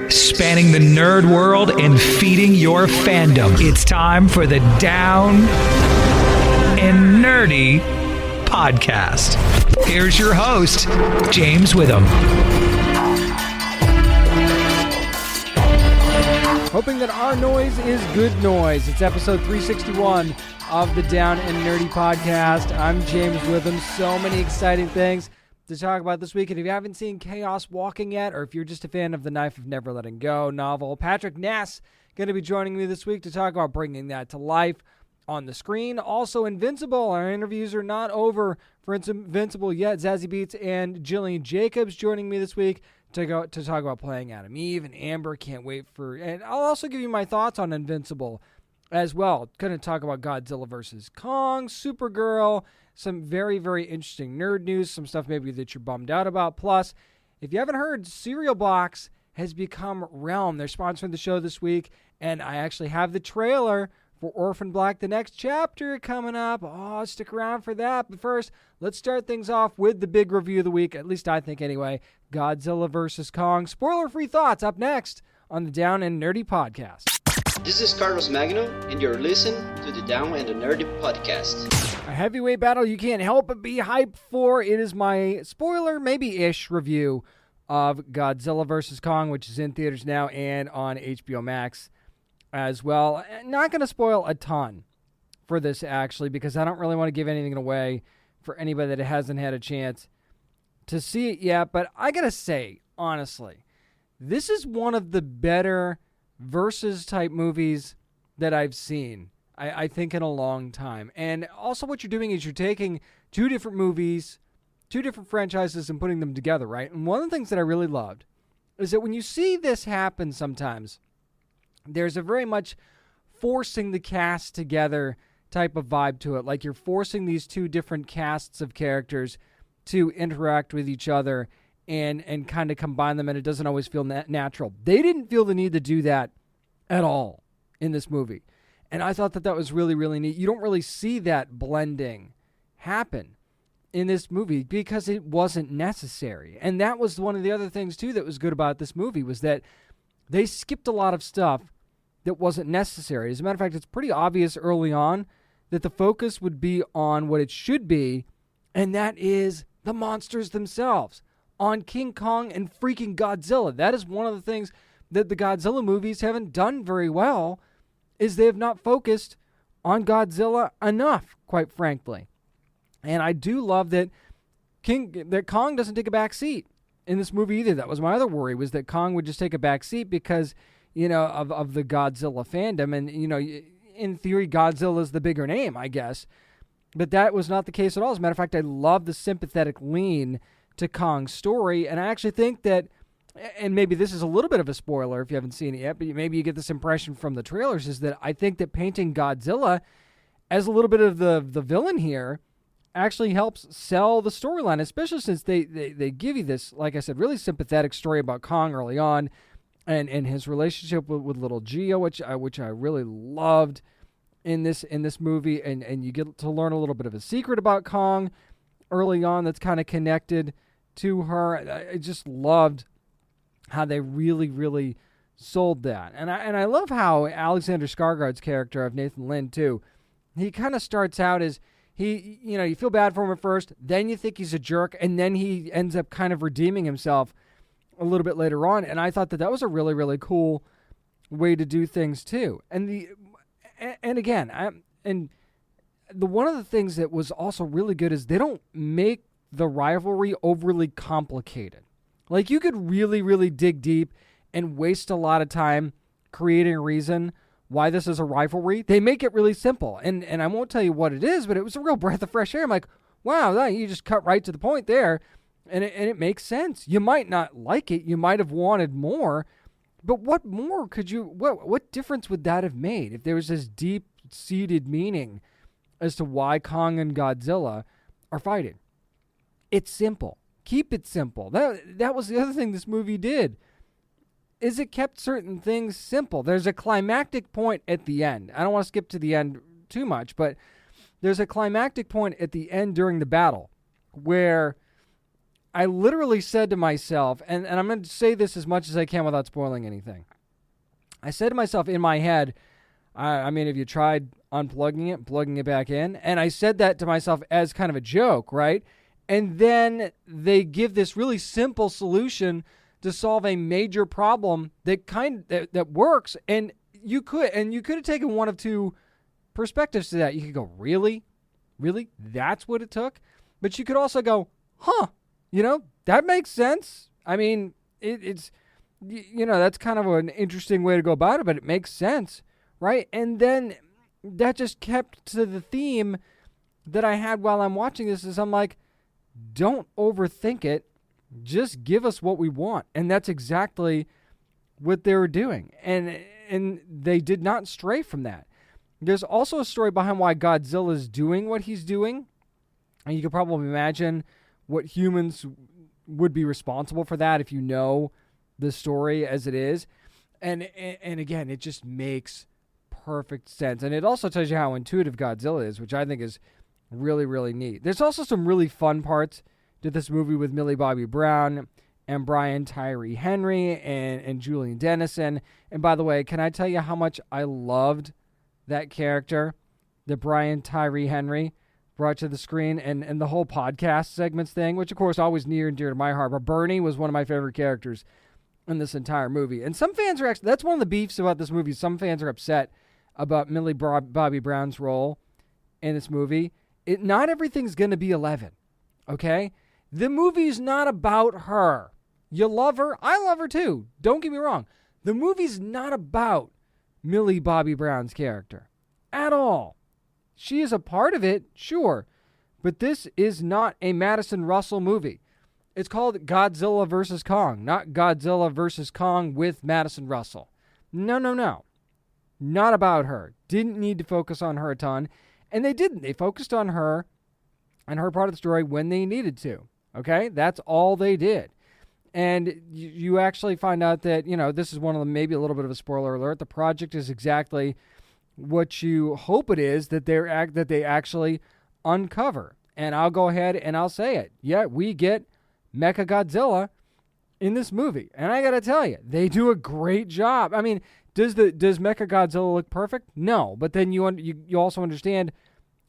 spanning the nerd world and feeding your fandom. It's time for the Down and Nerdy podcast. Here's your host, James Witham. Hoping that our noise is good noise. It's episode 361 of the Down and Nerdy podcast. I'm James Witham. So many exciting things to talk about this week. And if you haven't seen Chaos Walking yet, or if you're just a fan of the Knife of Never Letting Go novel, Patrick Ness going to be joining me this week to talk about bringing that to life on the screen. Also, Invincible. Our interviews are not over for Invincible yet. Zazie, Beetz, and Gillian Jacobs joining me this week to talk about playing Adam Eve, and Amber can't wait for, and I'll also give you my thoughts on Invincible as well. Going to talk about Godzilla versus Kong, Supergirl, some very, very interesting nerd news, some stuff maybe that you're bummed out about. Plus, if you haven't heard, Cereal Box has become Realm. They're sponsoring the show this week, and I actually have the trailer for Orphan Black, the next chapter coming up. Oh, stick around for that. But first, let's start things off with the big review of the week, at least I think anyway. Godzilla vs. Kong. Spoiler-free thoughts up next on the Down and Nerdy podcast. This is Carlos Magno, and you're listening to the Down and the Nerdy podcast. A heavyweight battle you can't help but be hyped for. It is my spoiler, maybe-ish review of Godzilla vs. Kong, which is in theaters now and on HBO Max as well. Not going to spoil a ton for this, actually, because I don't really want to give anything away for anybody that hasn't had a chance to see it yet. But I got to say, honestly, this is one of the better versus-type movies that I've seen, I think, in a long time. And also what you're doing is you're taking two different movies, two different franchises, and putting them together, right? And one of the things that I really loved is that when you see this happen sometimes, there's a very much forcing the cast together type of vibe to it. Like you're forcing these two different casts of characters to interact with each other and kind of combine them, and it doesn't always feel natural. They didn't feel the need to do that at all in this movie. And I thought that was really, really neat. You don't really see that blending happen in this movie because it wasn't necessary. And that was one of the other things, too, that was good about this movie, was that they skipped a lot of stuff that wasn't necessary. As a matter of fact, it's pretty obvious early on that the focus would be on what it should be, and that is the monsters themselves, on King Kong and freaking Godzilla. That is one of the things that the Godzilla movies haven't done very well, is they have not focused on Godzilla enough, quite frankly. And I do love that Kong doesn't take a back seat in this movie either. That was my other worry, was that Kong would just take a back seat because, you know, of the Godzilla fandom. And, you know, in theory, Godzilla is the bigger name, I guess. But that was not the case at all. As a matter of fact, I love the sympathetic lean to Kong's story. And I actually think that, and maybe this is a little bit of a spoiler if you haven't seen it yet, but maybe you get this impression from the trailers, is that I think that painting Godzilla as a little bit of the villain here actually helps sell the storyline, especially since they give you this, like I said, really sympathetic story about Kong early on and his relationship with little Geo, which I really loved in this movie, and you get to learn a little bit of a secret about Kong early on that's kind of connected to her. I just loved how they really, really sold that. And I love how Alexander Skarsgård's character of Nathan Lynn, too, he kind of starts out as, you feel bad for him at first, then you think he's a jerk, and then he ends up kind of redeeming himself a little bit later on. And I thought that was a really, really cool way to do things too. And one of the things that was also really good is they don't make the rivalry overly complicated. Like, you could really, really dig deep and waste a lot of time creating a reason why this is a rivalry. They make it really simple. And I won't tell you what it is, but it was a real breath of fresh air. I'm like, wow, you just cut right to the point there. And it makes sense. You might not like it. You might have wanted more. But what more could you, what difference would that have made if there was this deep-seated meaning as to why Kong and Godzilla are fighting? It's simple. Keep it simple. That was the other thing this movie did, is it kept certain things simple. There's a climactic point at the end. I don't want to skip to the end too much, but there's a climactic point at the end during the battle where I literally said to myself, and I'm going to say this as much as I can without spoiling anything. I said to myself in my head, I mean, have you tried unplugging it, plugging it back in? And I said that to myself as kind of a joke, right? And then they give this really simple solution to solve a major problem that works. And you could have taken one of two perspectives to that. You could go, really? That's what it took? But you could also go, that makes sense. I mean, it's that's kind of an interesting way to go about it, but it makes sense, right? And then that just kept to the theme that I had while I'm watching this is I'm like, don't overthink it. Just give us what we want. And that's exactly what they were doing. And they did not stray from that. There's also a story behind why Godzilla is doing what he's doing. And you could probably imagine what humans would be responsible for that if you know the story as it is. And again, it just makes perfect sense. And it also tells you how intuitive Godzilla is, which I think is really, really neat. There's also some really fun parts to this movie with Millie Bobby Brown and Brian Tyree Henry and Julian Dennison. And by the way, can I tell you how much I loved that character that Brian Tyree Henry brought to the screen and the whole podcast segments thing, which of course always near and dear to my heart. But Bernie was one of my favorite characters in this entire movie. And some fans are actually, that's one of the beefs about this movie. Some fans are upset about Millie Bobby Brown's role in this movie. Not everything's going to be 11, okay? The movie's not about her. You love her. I love her too. Don't get me wrong. The movie's not about Millie Bobby Brown's character at all. She is a part of it, sure, but this is not a Madison Russell movie. It's called Godzilla vs. Kong, not Godzilla vs. Kong with Madison Russell. No. Not about her. Didn't need to focus on her a ton, and they didn't. They focused on her and her part of the story when they needed to, okay? That's all they did. And you actually find out that, this is one of them, maybe a little bit of a spoiler alert. The project is exactly what you hope it is that they actually uncover. And I'll go ahead and I'll say it. Yeah, we get Mechagodzilla in this movie. And I got to tell you, they do a great job. I mean, does Mechagodzilla look perfect? No. But then you also understand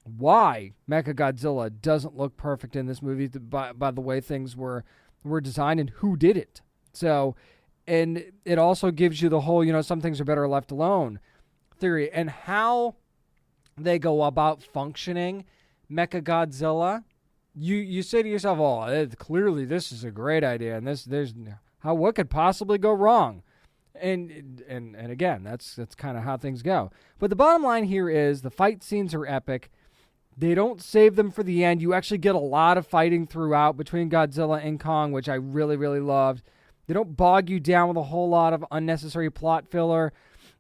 why Mechagodzilla doesn't look perfect in this movie by the way things were designed and who did it. So, and it also gives you the whole, some things are better left alone theory and how they go about functioning Mechagodzilla. You say to yourself, clearly this is a great idea and what could possibly go wrong? And again, that's kind of how things go. But the bottom line here is the fight scenes are epic. They don't save them for the end. You actually get a lot of fighting throughout between Godzilla and Kong, which I really, really loved. They don't bog you down with a whole lot of unnecessary plot filler.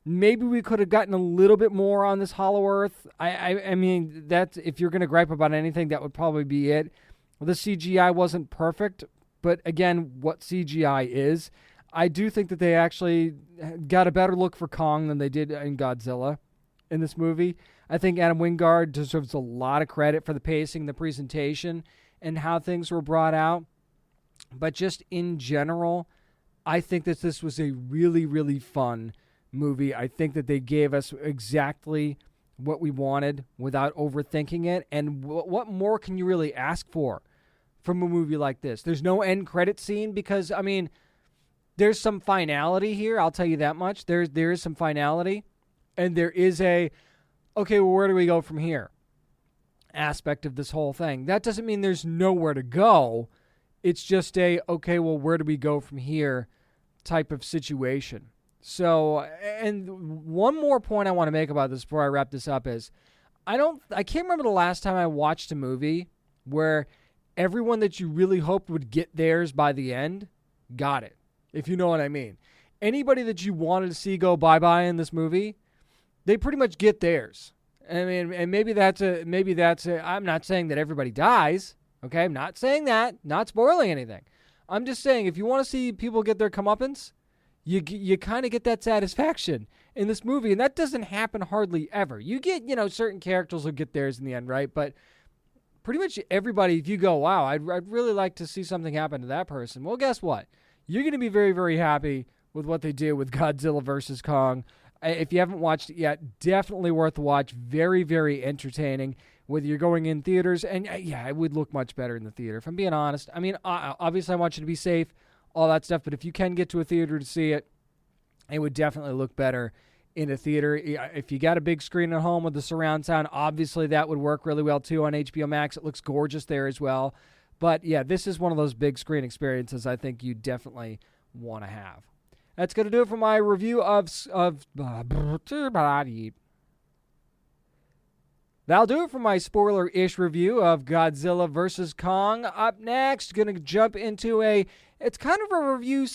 Maybe we could have gotten a little bit more on this Hollow Earth. I mean, that's, if you're going to gripe about anything, that would probably be it. The CGI wasn't perfect, but again, what CGI is. I do think that they actually got a better look for Kong than they did in Godzilla in this movie. I think Adam Wingard deserves a lot of credit for the pacing, the presentation, and how things were brought out. But just in general, I think that this was a really, really fun movie. I think that they gave us exactly what we wanted without overthinking it. And what more can you really ask for from a movie like this? There's no end credit scene because, I mean, there's some finality here. I'll tell you that much. There is some finality. And there is okay, well, where do we go from here aspect of this whole thing. That doesn't mean there's nowhere to go. It's just okay, well, where do we go from here type of situation. So, and one more point I want to make about this before I wrap this up is I can't remember the last time I watched a movie where everyone that you really hoped would get theirs by the end got it, if you know what I mean. Anybody that you wanted to see go bye-bye in this movie, they pretty much get theirs. I mean, and maybe that's I'm not saying that everybody dies, okay? I'm not saying that, not spoiling anything. I'm just saying if you want to see people get their comeuppance, you kind of get that satisfaction in this movie, and that doesn't happen hardly ever. You get, certain characters will get theirs in the end, right? But pretty much everybody, if you go, wow, I'd really like to see something happen to that person. Well, guess what? You're going to be very, very happy with what they do with Godzilla versus Kong. If you haven't watched it yet, definitely worth a watch. Very, very entertaining. Whether you're going in theaters, and yeah, it would look much better in the theater, if I'm being honest. I mean, obviously I want you to be safe, all that stuff, but if you can get to a theater to see it, it would definitely look better in a theater. If you got a big screen at home with the surround sound, obviously that would work really well too on HBO Max. It looks gorgeous there as well. But yeah, this is one of those big screen experiences I think you definitely want to have. That's going to do it for my review That'll do it for my spoiler-ish review of Godzilla vs. Kong. Up next, going to jump into it's kind of a review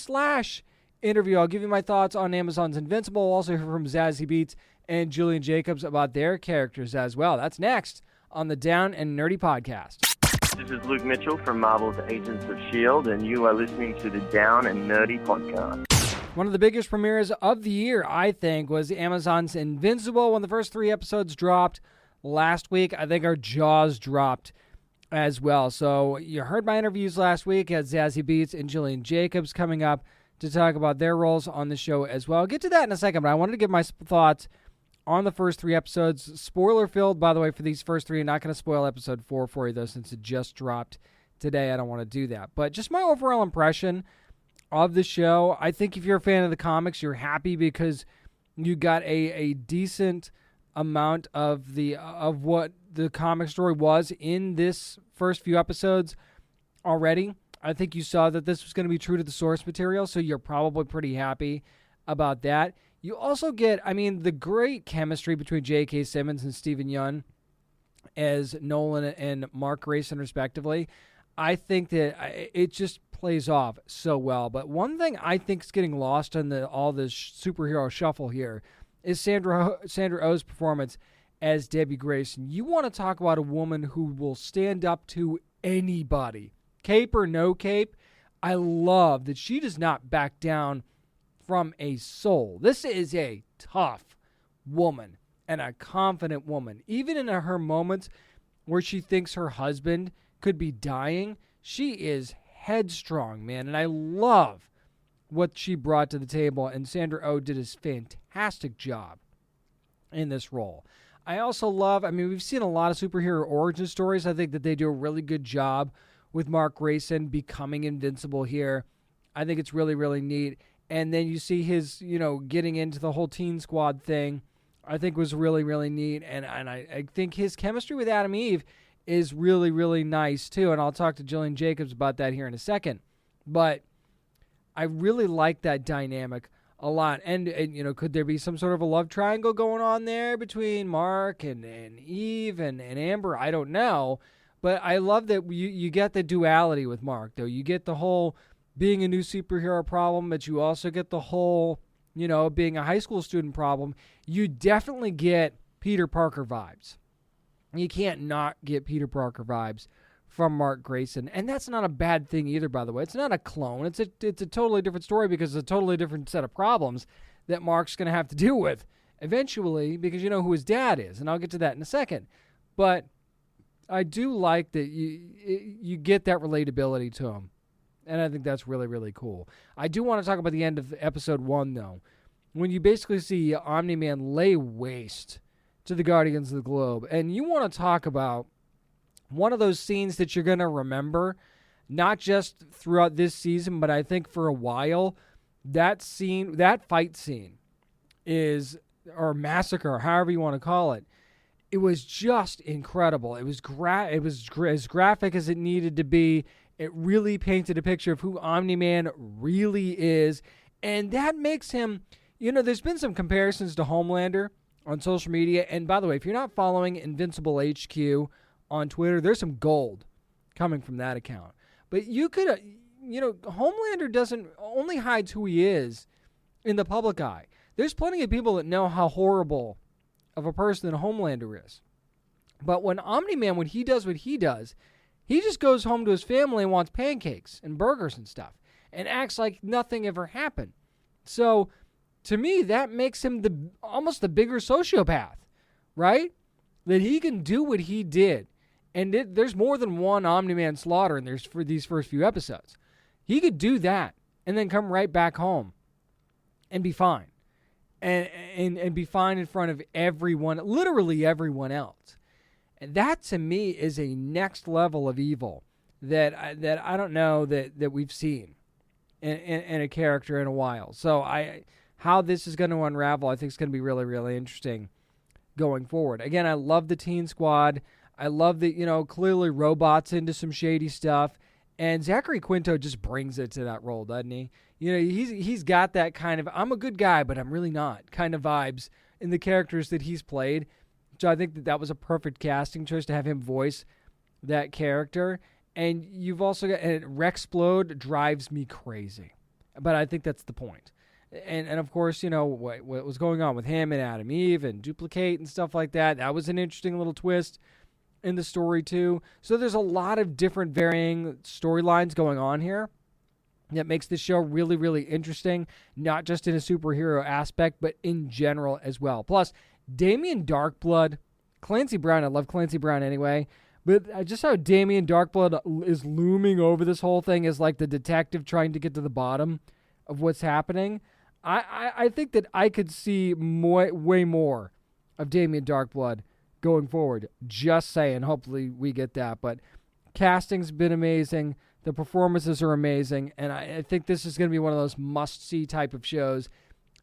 / interview. I'll give you my thoughts on Amazon's Invincible. We'll also hear from Zazie, Beetz, and Gillian Jacobs about their characters as well. That's next on the Down and Nerdy Podcast. This is Luke Mitchell from Marvel's Agents of S.H.I.E.L.D., and you are listening to the Down and Nerdy Podcast. One of the biggest premieres of the year, I think, was Amazon's Invincible. When the first 3 episodes dropped last week, I think our jaws dropped as well. So you heard my interviews last week. Had Zazie, Beetz, and Gillian Jacobs coming up to talk about their roles on the show as well. I'll get to that in a second, but I wanted to give my thoughts on the first 3 episodes. Spoiler-filled, by the way, for these first 3. I'm not going to spoil episode 4 for you, though, since it just dropped today. I don't want to do that. But just my overall impression of the show. I think if you're a fan of the comics, you're happy because you got a decent amount of what the comic story was in this first few episodes already. I think you saw that this was going to be true to the source material, so you're probably pretty happy about that. You also get, the great chemistry between J.K. Simmons and Stephen Yeun as Nolan and Mark Grayson, respectively. I think that it just plays off so well. But one thing I think is getting lost in all this superhero shuffle here is Sandra Oh's performance as Debbie Grayson. You want to talk about a woman who will stand up to anybody, cape or no cape. I love that she does not back down from a soul. This is a tough woman and a confident woman. Even in her moments where she thinks her husband could be dying, she is headstrong, man. And I love what she brought to the table, and Sandra Oh did a fantastic job in this role. I also love, we've seen a lot of superhero origin stories. I think that they do a really good job with Mark Grayson becoming Invincible here. I think it's really, really neat. And then you see his, getting into the whole Teen Squad thing, I think was really, really neat. And I think his chemistry with Adam Eve is really, really nice, too. And I'll talk to Gillian Jacobs about that here in a second. But I really like that dynamic a lot. And could there be some sort of a love triangle going on there between Mark and Eve and Amber? I don't know. But I love that you get the duality with Mark, though. You get the whole being a new superhero problem, but you also get the whole, being a high school student problem. You definitely get Peter Parker vibes. You can't not get Peter Parker vibes from Mark Grayson. And that's not a bad thing either, by the way. It's not a clone. It's a totally different story because it's a totally different set of problems that Mark's going to have to deal with eventually because you know who his dad is. And I'll get to that in a second. But I do like that you get that relatability to him. And I think that's really, really cool. I do want to talk about the end of episode 1, though, when you basically see Omni-Man lay waste to the Guardians of the Globe. And you want to talk about one of those scenes that you're going to remember, not just throughout this season, but I think for a while. That fight scene or massacre, however you want to call it, it was just incredible. It was as graphic as it needed to be. It really painted a picture of who Omni-Man really is. And that makes him, there's been some comparisons to Homelander on social media. And by the way, if you're not following Invincible HQ on Twitter, there's some gold coming from that account. But you could, Homelander doesn't only hides who he is in the public eye. There's plenty of people that know how horrible of a person that Homelander is. But when Omni-Man, when he does what he does, he just goes home to his family and wants pancakes and burgers and stuff and acts like nothing ever happened. So, to me, that makes him almost the bigger sociopath, right? That he can do what he did And there's more than one Omni-Man slaughter in there for these first few episodes. He could do that and then come right back home and be fine. And be fine in front of everyone, literally everyone else. And that, to me, is a next level of evil that I don't know that we've seen in a character in a while. So how this is going to unravel, I think is going to be really, really interesting going forward. Again, I love the Teen Squad. I love that, clearly Robot's into some shady stuff. And Zachary Quinto just brings it to that role, doesn't he? He's got that kind of, I'm a good guy, but I'm really not kind of vibes in the characters that he's played. So I think that was a perfect casting choice to have him voice that character. And you've also got, and Rexplode drives me crazy. But I think that's the point. And of course, what was going on with him and Adam Eve and Duplicate and stuff like that. That was an interesting little twist in the story too. So there's a lot of different varying storylines going on here that makes this show really, really interesting, not just in a superhero aspect, but in general as well. Plus, Damian Darkblood, Clancy Brown, I love Clancy Brown anyway, but just how Damian Darkblood is looming over this whole thing as like the detective trying to get to the bottom of what's happening. I think that I could see way more of Damian Darkblood going forward. Just saying. Hopefully we get that. But casting's been amazing. The performances are amazing. And I think this is going to be one of those must-see type of shows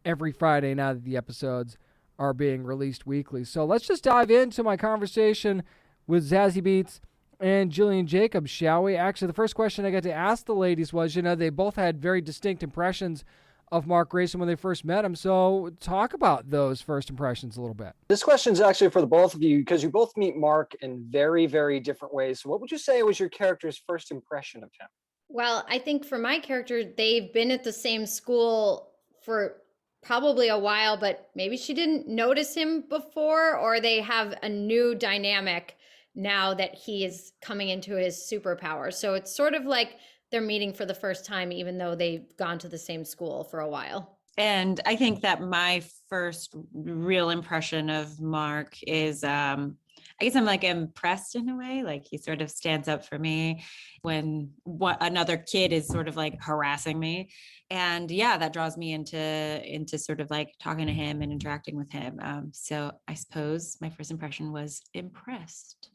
every Friday now that the episodes are being released weekly. So let's just dive into my conversation with Zazie Beetz and Gillian Jacobs, shall we? Actually, the first question I got to ask the ladies was, they both had very distinct impressions of Mark Grayson when they first met him. So talk about those first impressions a little bit. This question is actually for the both of you because you both meet Mark in very, very different ways. So what would you say was your character's first impression of him? Well, I think for my character, they've been at the same school for probably a while, but maybe she didn't notice him before, or they have a new dynamic now that he is coming into his superpower. So it's sort of like they're meeting for the first time, even though they've gone to the same school for a while. And I think that my first real impression of Mark is, I guess I'm like impressed in a way, like he sort of stands up for me when another kid is sort of like harassing me. And yeah, that draws me into sort of like talking to him and interacting with him. So I suppose my first impression was impressed.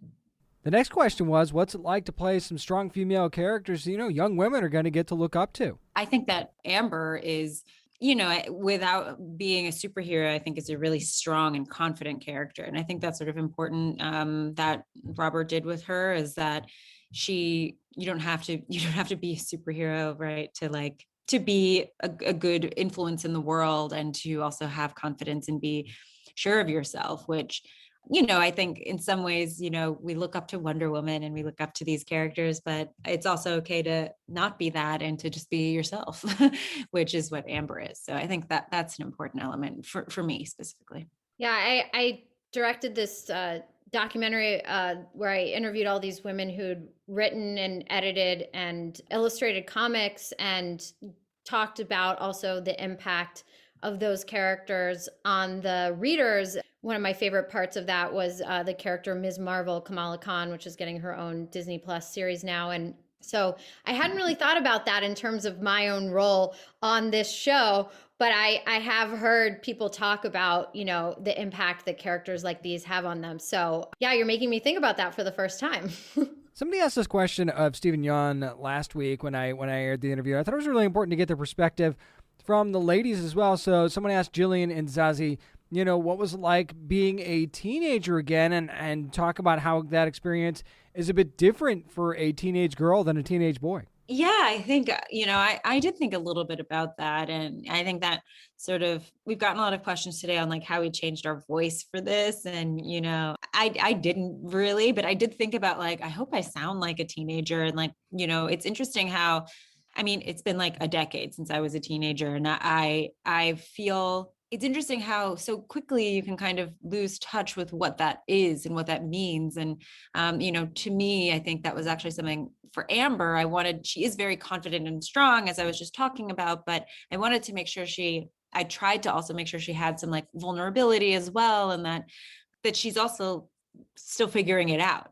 The next question was, what's it like to play some strong female characters, young women are going to get to look up to? I think that Amber is, without being a superhero, I think is a really strong and confident character. And I think that's sort of important that Robert did with her, is that you don't have to be a superhero, right? To be a good influence in the world, and to also have confidence and be sure of yourself, which, I think in some ways, we look up to Wonder Woman and we look up to these characters, but it's also okay to not be that and to just be yourself, which is what Amber is. So I think that that's an important element for me specifically. Yeah, I directed this documentary where I interviewed all these women who'd written and edited and illustrated comics, and talked about also the impact of those characters on the readers. One of my favorite parts of that was the character Ms. Marvel, Kamala Khan, which is getting her own Disney Plus series now. And so I hadn't really thought about that in terms of my own role on this show, but I have heard people talk about, the impact that characters like these have on them. So yeah, you're making me think about that for the first time. Somebody asked this question of Stephen Yeun last week when I aired the interview. I thought it was really important to get their perspective from the ladies as well. So someone asked Gillian and Zazie, what was it like being a teenager again, and talk about how that experience is a bit different for a teenage girl than a teenage boy. Yeah, I think, I did think a little bit about that. And I think that sort of, we've gotten a lot of questions today on like how we changed our voice for this. And, I didn't really, but I did think about like, I hope I sound like a teenager. And like, it's interesting how, it's been like a decade since I was a teenager. And I feel it's interesting how so quickly you can kind of lose touch with what that is and what that means. And, to me, I think that was actually something for Amber. She is very confident and strong, as I was just talking about, but I wanted to make sure I tried to also make sure she had some like vulnerability as well. And that she's also still figuring it out.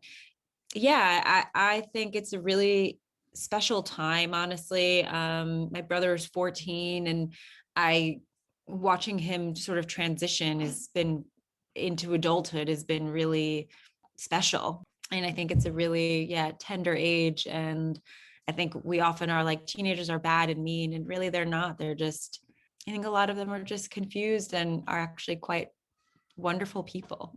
Yeah, I think it's a really special time, honestly. My brother is 14, and watching him sort of transition has been into adulthood has been really special. And I think it's a really, tender age. And I think we often are like, teenagers are bad and mean, and really they're not. They're just, I think a lot of them are just confused and are actually quite wonderful people.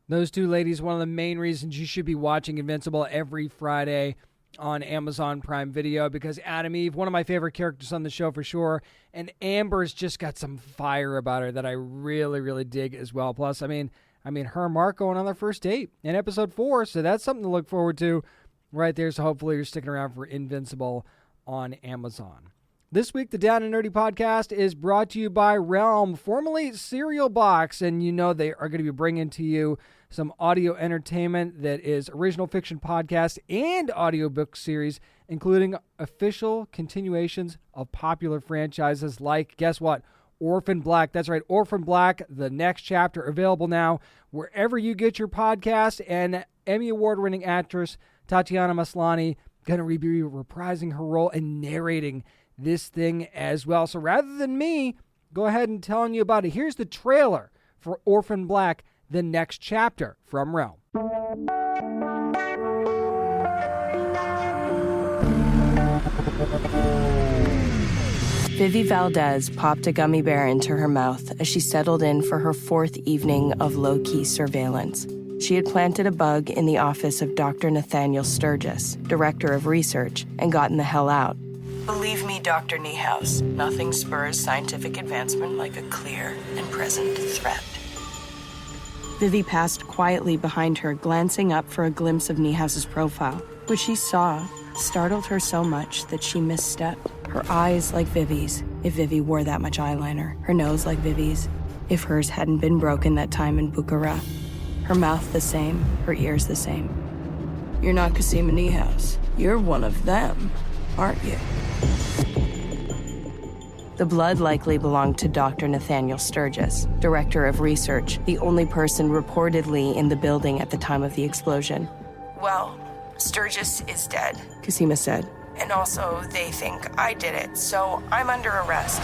Those two ladies, one of the main reasons you should be watching Invincible every Friday on Amazon Prime Video, because Adam Eve, one of my favorite characters on the show for sure, and Amber's just got some fire about her that I really, really dig as well. Plus, I mean, her and Mark going on their first date in episode 4, so that's something to look forward to right there. So hopefully you're sticking around for Invincible on Amazon. This week, the Down and Nerdy podcast is brought to you by Realm, formerly Cereal Box, and you know they are going to be bringing to you some audio entertainment that is original fiction podcast and audiobook series, including official continuations of popular franchises like, guess what, Orphan Black. That's right, Orphan Black, the next chapter, available now wherever you get your podcast, and Emmy Award-winning actress Tatiana Maslany going to be reprising her role and narrating this thing as well. So rather than me go ahead and telling you about it, here's the trailer for Orphan Black, the next chapter from Realm. Vivi Valdez popped a gummy bear into her mouth as she settled in for her 4th evening of low-key surveillance. She had planted a bug in the office of Dr. Nathaniel Sturgis, director of research, and gotten the hell out. Believe me, Dr. Niehaus, nothing spurs scientific advancement like a clear and present threat. Vivi passed quietly behind her, glancing up for a glimpse of Niehaus's profile, which she saw startled her so much that she misstepped. Her eyes like Vivi's, if Vivi wore that much eyeliner. Her nose like Vivi's, if hers hadn't been broken that time in Bukhara. Her mouth the same, her ears the same. You're not Cosima Niehaus. You're one of them, aren't you? The blood likely belonged to Dr. Nathaniel Sturgis, director of research, the only person reportedly in the building at the time of the explosion. Well, Sturgis is dead, Cosima said. And also, they think I did it, so I'm under arrest.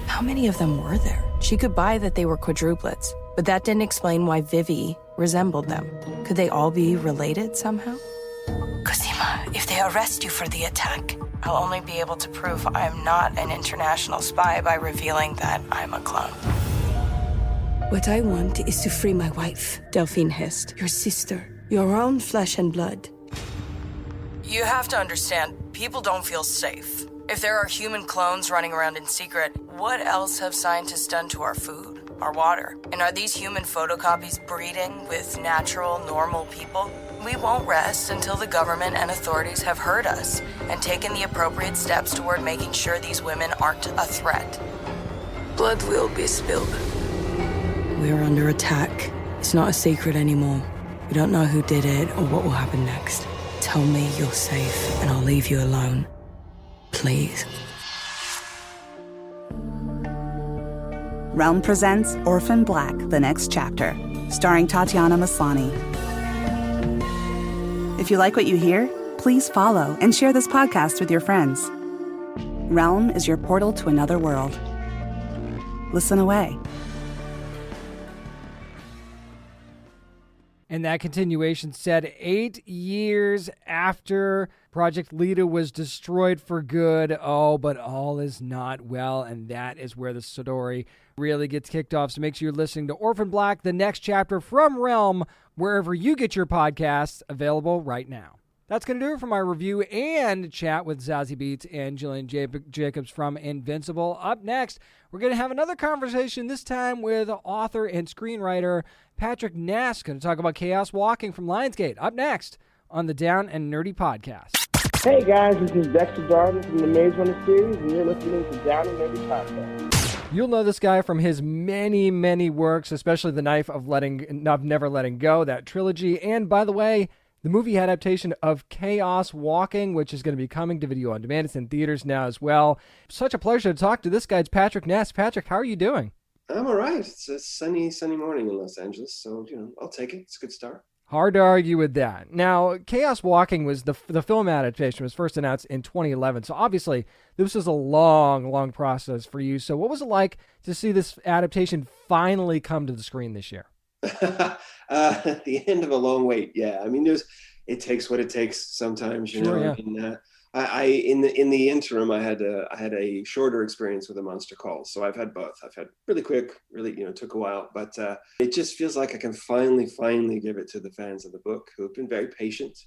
How many of them were there? She could buy that they were quadruplets, but that didn't explain why Vivi resembled them. Could they all be related somehow? Cosima, if they arrest you for the attack, I'll only be able to prove I'm not an international spy by revealing that I'm a clone. What I want is to free my wife, Delphine hissed. Your sister, your own flesh and blood. You have to understand, people don't feel safe. If there are human clones running around in secret, what else have scientists done to our food, our water? And are these human photocopies breeding with natural, normal people? We won't rest until the government and authorities have heard us and taken the appropriate steps toward making sure these women aren't a threat. Blood will be spilled. We're under attack. It's not a secret anymore. We don't know who did it or what will happen next. Tell me you're safe and I'll leave you alone. Please. Realm presents Orphan Black, the next chapter, starring Tatiana Maslany. If you like what you hear, please follow and share this podcast with your friends. Realm is your portal to another world. Listen away. And that continuation said 8 years after Project Leda was destroyed for good. Oh, but all is not well. And that is where the story really gets kicked off. So make sure you're listening to Orphan Black, the next chapter from Realm, wherever you get your podcasts, available right now. That's going to do it for my review and chat with Zazie Beetz and Gillian Jacobs from Invincible. Up next, we're going to have another conversation, this time with author and screenwriter Patrick Ness, going to talk about Chaos Walking from Lionsgate. Up next on the Down and Nerdy podcast. Hey guys, this is Dexter Darden from the Maze Runner series, and you're listening to Down and Nerdy podcast. You'll know this guy from his many, many works, especially The Knife of Never Letting Go, that trilogy. And by the way, the movie adaptation of Chaos Walking, which is going to be coming to video on demand. It's in theaters now as well. Such a pleasure to talk to this guy. It's Patrick Ness. Patrick, how are you doing? I'm all right. It's a sunny morning in Los Angeles, so, I'll take it. It's a good start. Hard to argue with that. Now, Chaos Walking was the film adaptation was first announced in 2011. So obviously, this was a long, long process for you. So what was it like to see this adaptation finally come to the screen this year? At the end of a long wait, yeah. I mean, it takes what it takes sometimes, you know. Yeah. I mean, in the interim, I had a shorter experience with A Monster Calls, so I've had both. I've had really quick, really, took a while, but it just feels like I can finally give it to the fans of the book who have been very patient,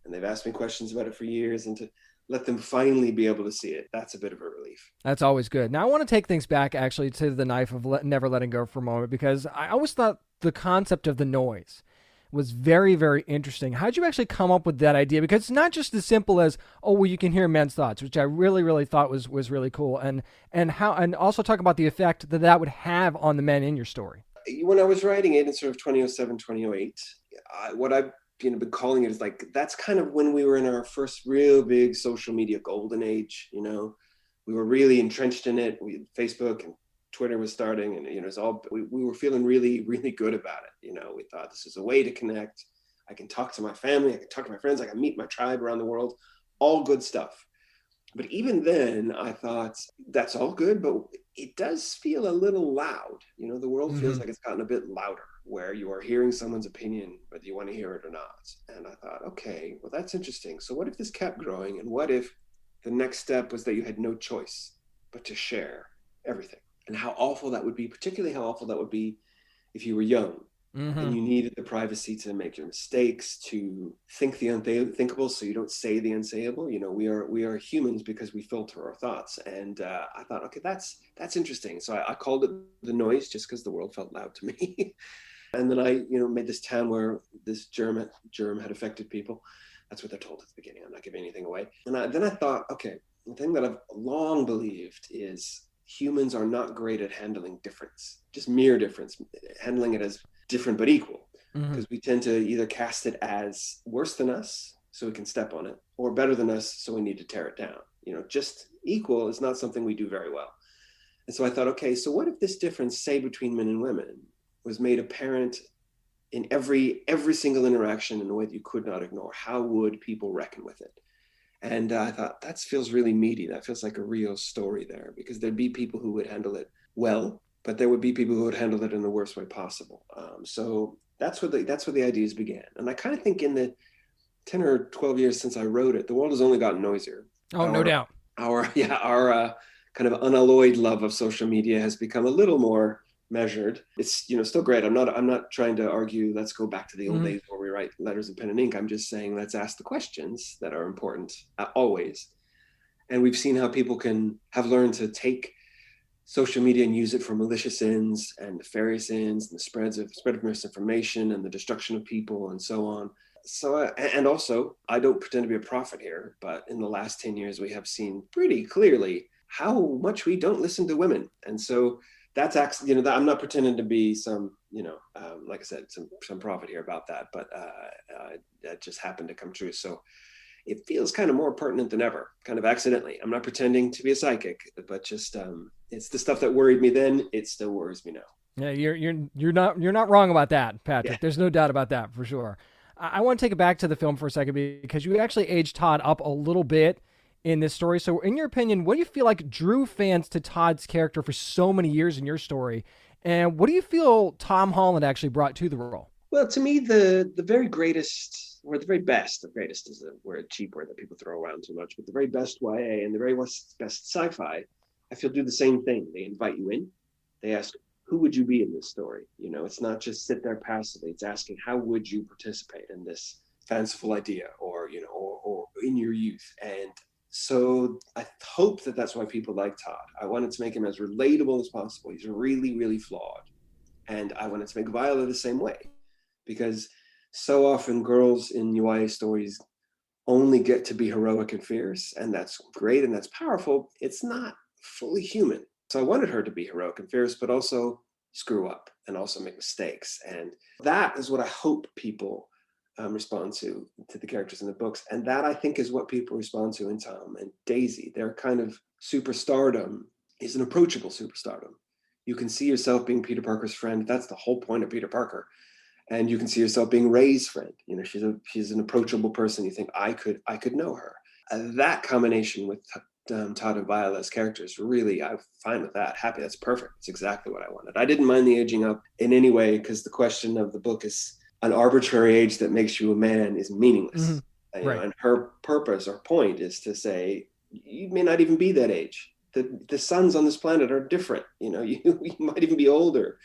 and they've asked me questions about it for years, and to let them finally be able to see it, that's a bit of a relief. That's always good. Now, I want to take things back actually to the knife of never letting go for a moment, because I always thought the concept of the noise was very, very interesting. How'd you actually come up with that idea? Because it's not just as simple as, oh, well, you can hear men's thoughts, which I really, really thought was really cool. And also talk about the effect that would have on the men in your story. When I was writing it in sort of 2007, 2008, what I've been calling it is like, that's kind of when we were in our first real big social media golden age. We were really entrenched in it. Facebook and Twitter was starting, and it's all we were feeling really, really good about it. We thought this is a way to connect. I can talk to my family, I can talk to my friends, I can meet my tribe around the world, all good stuff. But even then, I thought that's all good, but it does feel a little loud. The world feels like it's gotten a bit louder, where you are hearing someone's opinion, whether you want to hear it or not. And I thought, okay, well, that's interesting. So what if this kept growing, and what if the next step was that you had no choice but to share everything? And how awful that would be, particularly how awful that would be if you were young and you needed the privacy to make your mistakes, to think the unthinkable so you don't say the unsayable. We are humans because we filter our thoughts. And I thought, okay, that's interesting. So I called it The Noise, just because the world felt loud to me. And then I made this town where this germ had affected people. That's what they're told at the beginning. I'm not giving anything away. And then I thought, okay, the thing that I've long believed is humans are not great at handling difference, just mere difference, handling it as different but equal, because we tend to either cast it as worse than us so we can step on it, or better than us so we need to tear it down. Just equal is not something we do very well. And so I thought, okay, so what if this difference, say between men and women, was made apparent in every single interaction in a way that you could not ignore? How would people reckon with it? And I thought, that feels really meaty. That feels like a real story there, because there'd be people who would handle it well, but there would be people who would handle it in the worst way possible. So that's where the ideas began. And I kind of think in the 10 or 12 years since I wrote it, the world has only gotten noisier. Oh, no doubt. Our kind of unalloyed love of social media has become a little more measured. It's still great. I'm not trying to argue let's go back to the old days where we write letters in pen and ink. I'm just saying let's ask the questions that are important always. And we've seen how people have learned to take social media and use it for malicious ends and nefarious ends, and the spread of misinformation and the destruction of people and so on. So and also, I don't pretend to be a prophet here, but in the last 10 years we have seen pretty clearly how much we don't listen to women. And so that's actually, I'm not pretending to be some, like I said, some prophet here about that, but that just happened to come true. So it feels kind of more pertinent than ever, kind of accidentally. I'm not pretending to be a psychic, but just it's the stuff that worried me then. It still worries me now. Yeah, you're not wrong about that, Patrick. Yeah. There's no doubt about that for sure. I want to take it back to the film for a second, because you actually aged Todd up a little bit in this story. So in your opinion, what do you feel like drew fans to Todd's character for so many years in your story? And what do you feel Tom Holland actually brought to the role? Well, to me, the very greatest, or the very best, the greatest is a cheap word that people throw around too much, but the very best YA and the very best sci-fi, I feel, do the same thing. They invite you in. They ask, who would you be in this story? It's not just sit there passively. It's asking, how would you participate in this fanciful idea, or in your youth? And so I hope that that's why people like Todd. I wanted to make him as relatable as possible. He's really, really flawed. And I wanted to make Viola the same way, because so often girls in YA stories only get to be heroic and fierce, and that's great and that's powerful. It's not fully human. So I wanted her to be heroic and fierce, but also screw up and also make mistakes. And that is what I hope people respond to the characters in the books. And that, I think, is what people respond to in Tom and Daisy. Their kind of superstardom is an approachable superstardom. You can see yourself being Peter Parker's friend. That's the whole point of Peter Parker. And you can see yourself being Ray's friend. You know, she's an approachable person. You think I could know her. That combination with Todd and Viola's characters, really, I'm fine with that. Happy. That's perfect. It's exactly what I wanted. I didn't mind the aging up in any way, because the question of the book is an arbitrary age that makes you a man is meaningless. Mm-hmm. Right. And her purpose or point is to say, you may not even be that age. The suns on this planet are different. You know, you might even be older.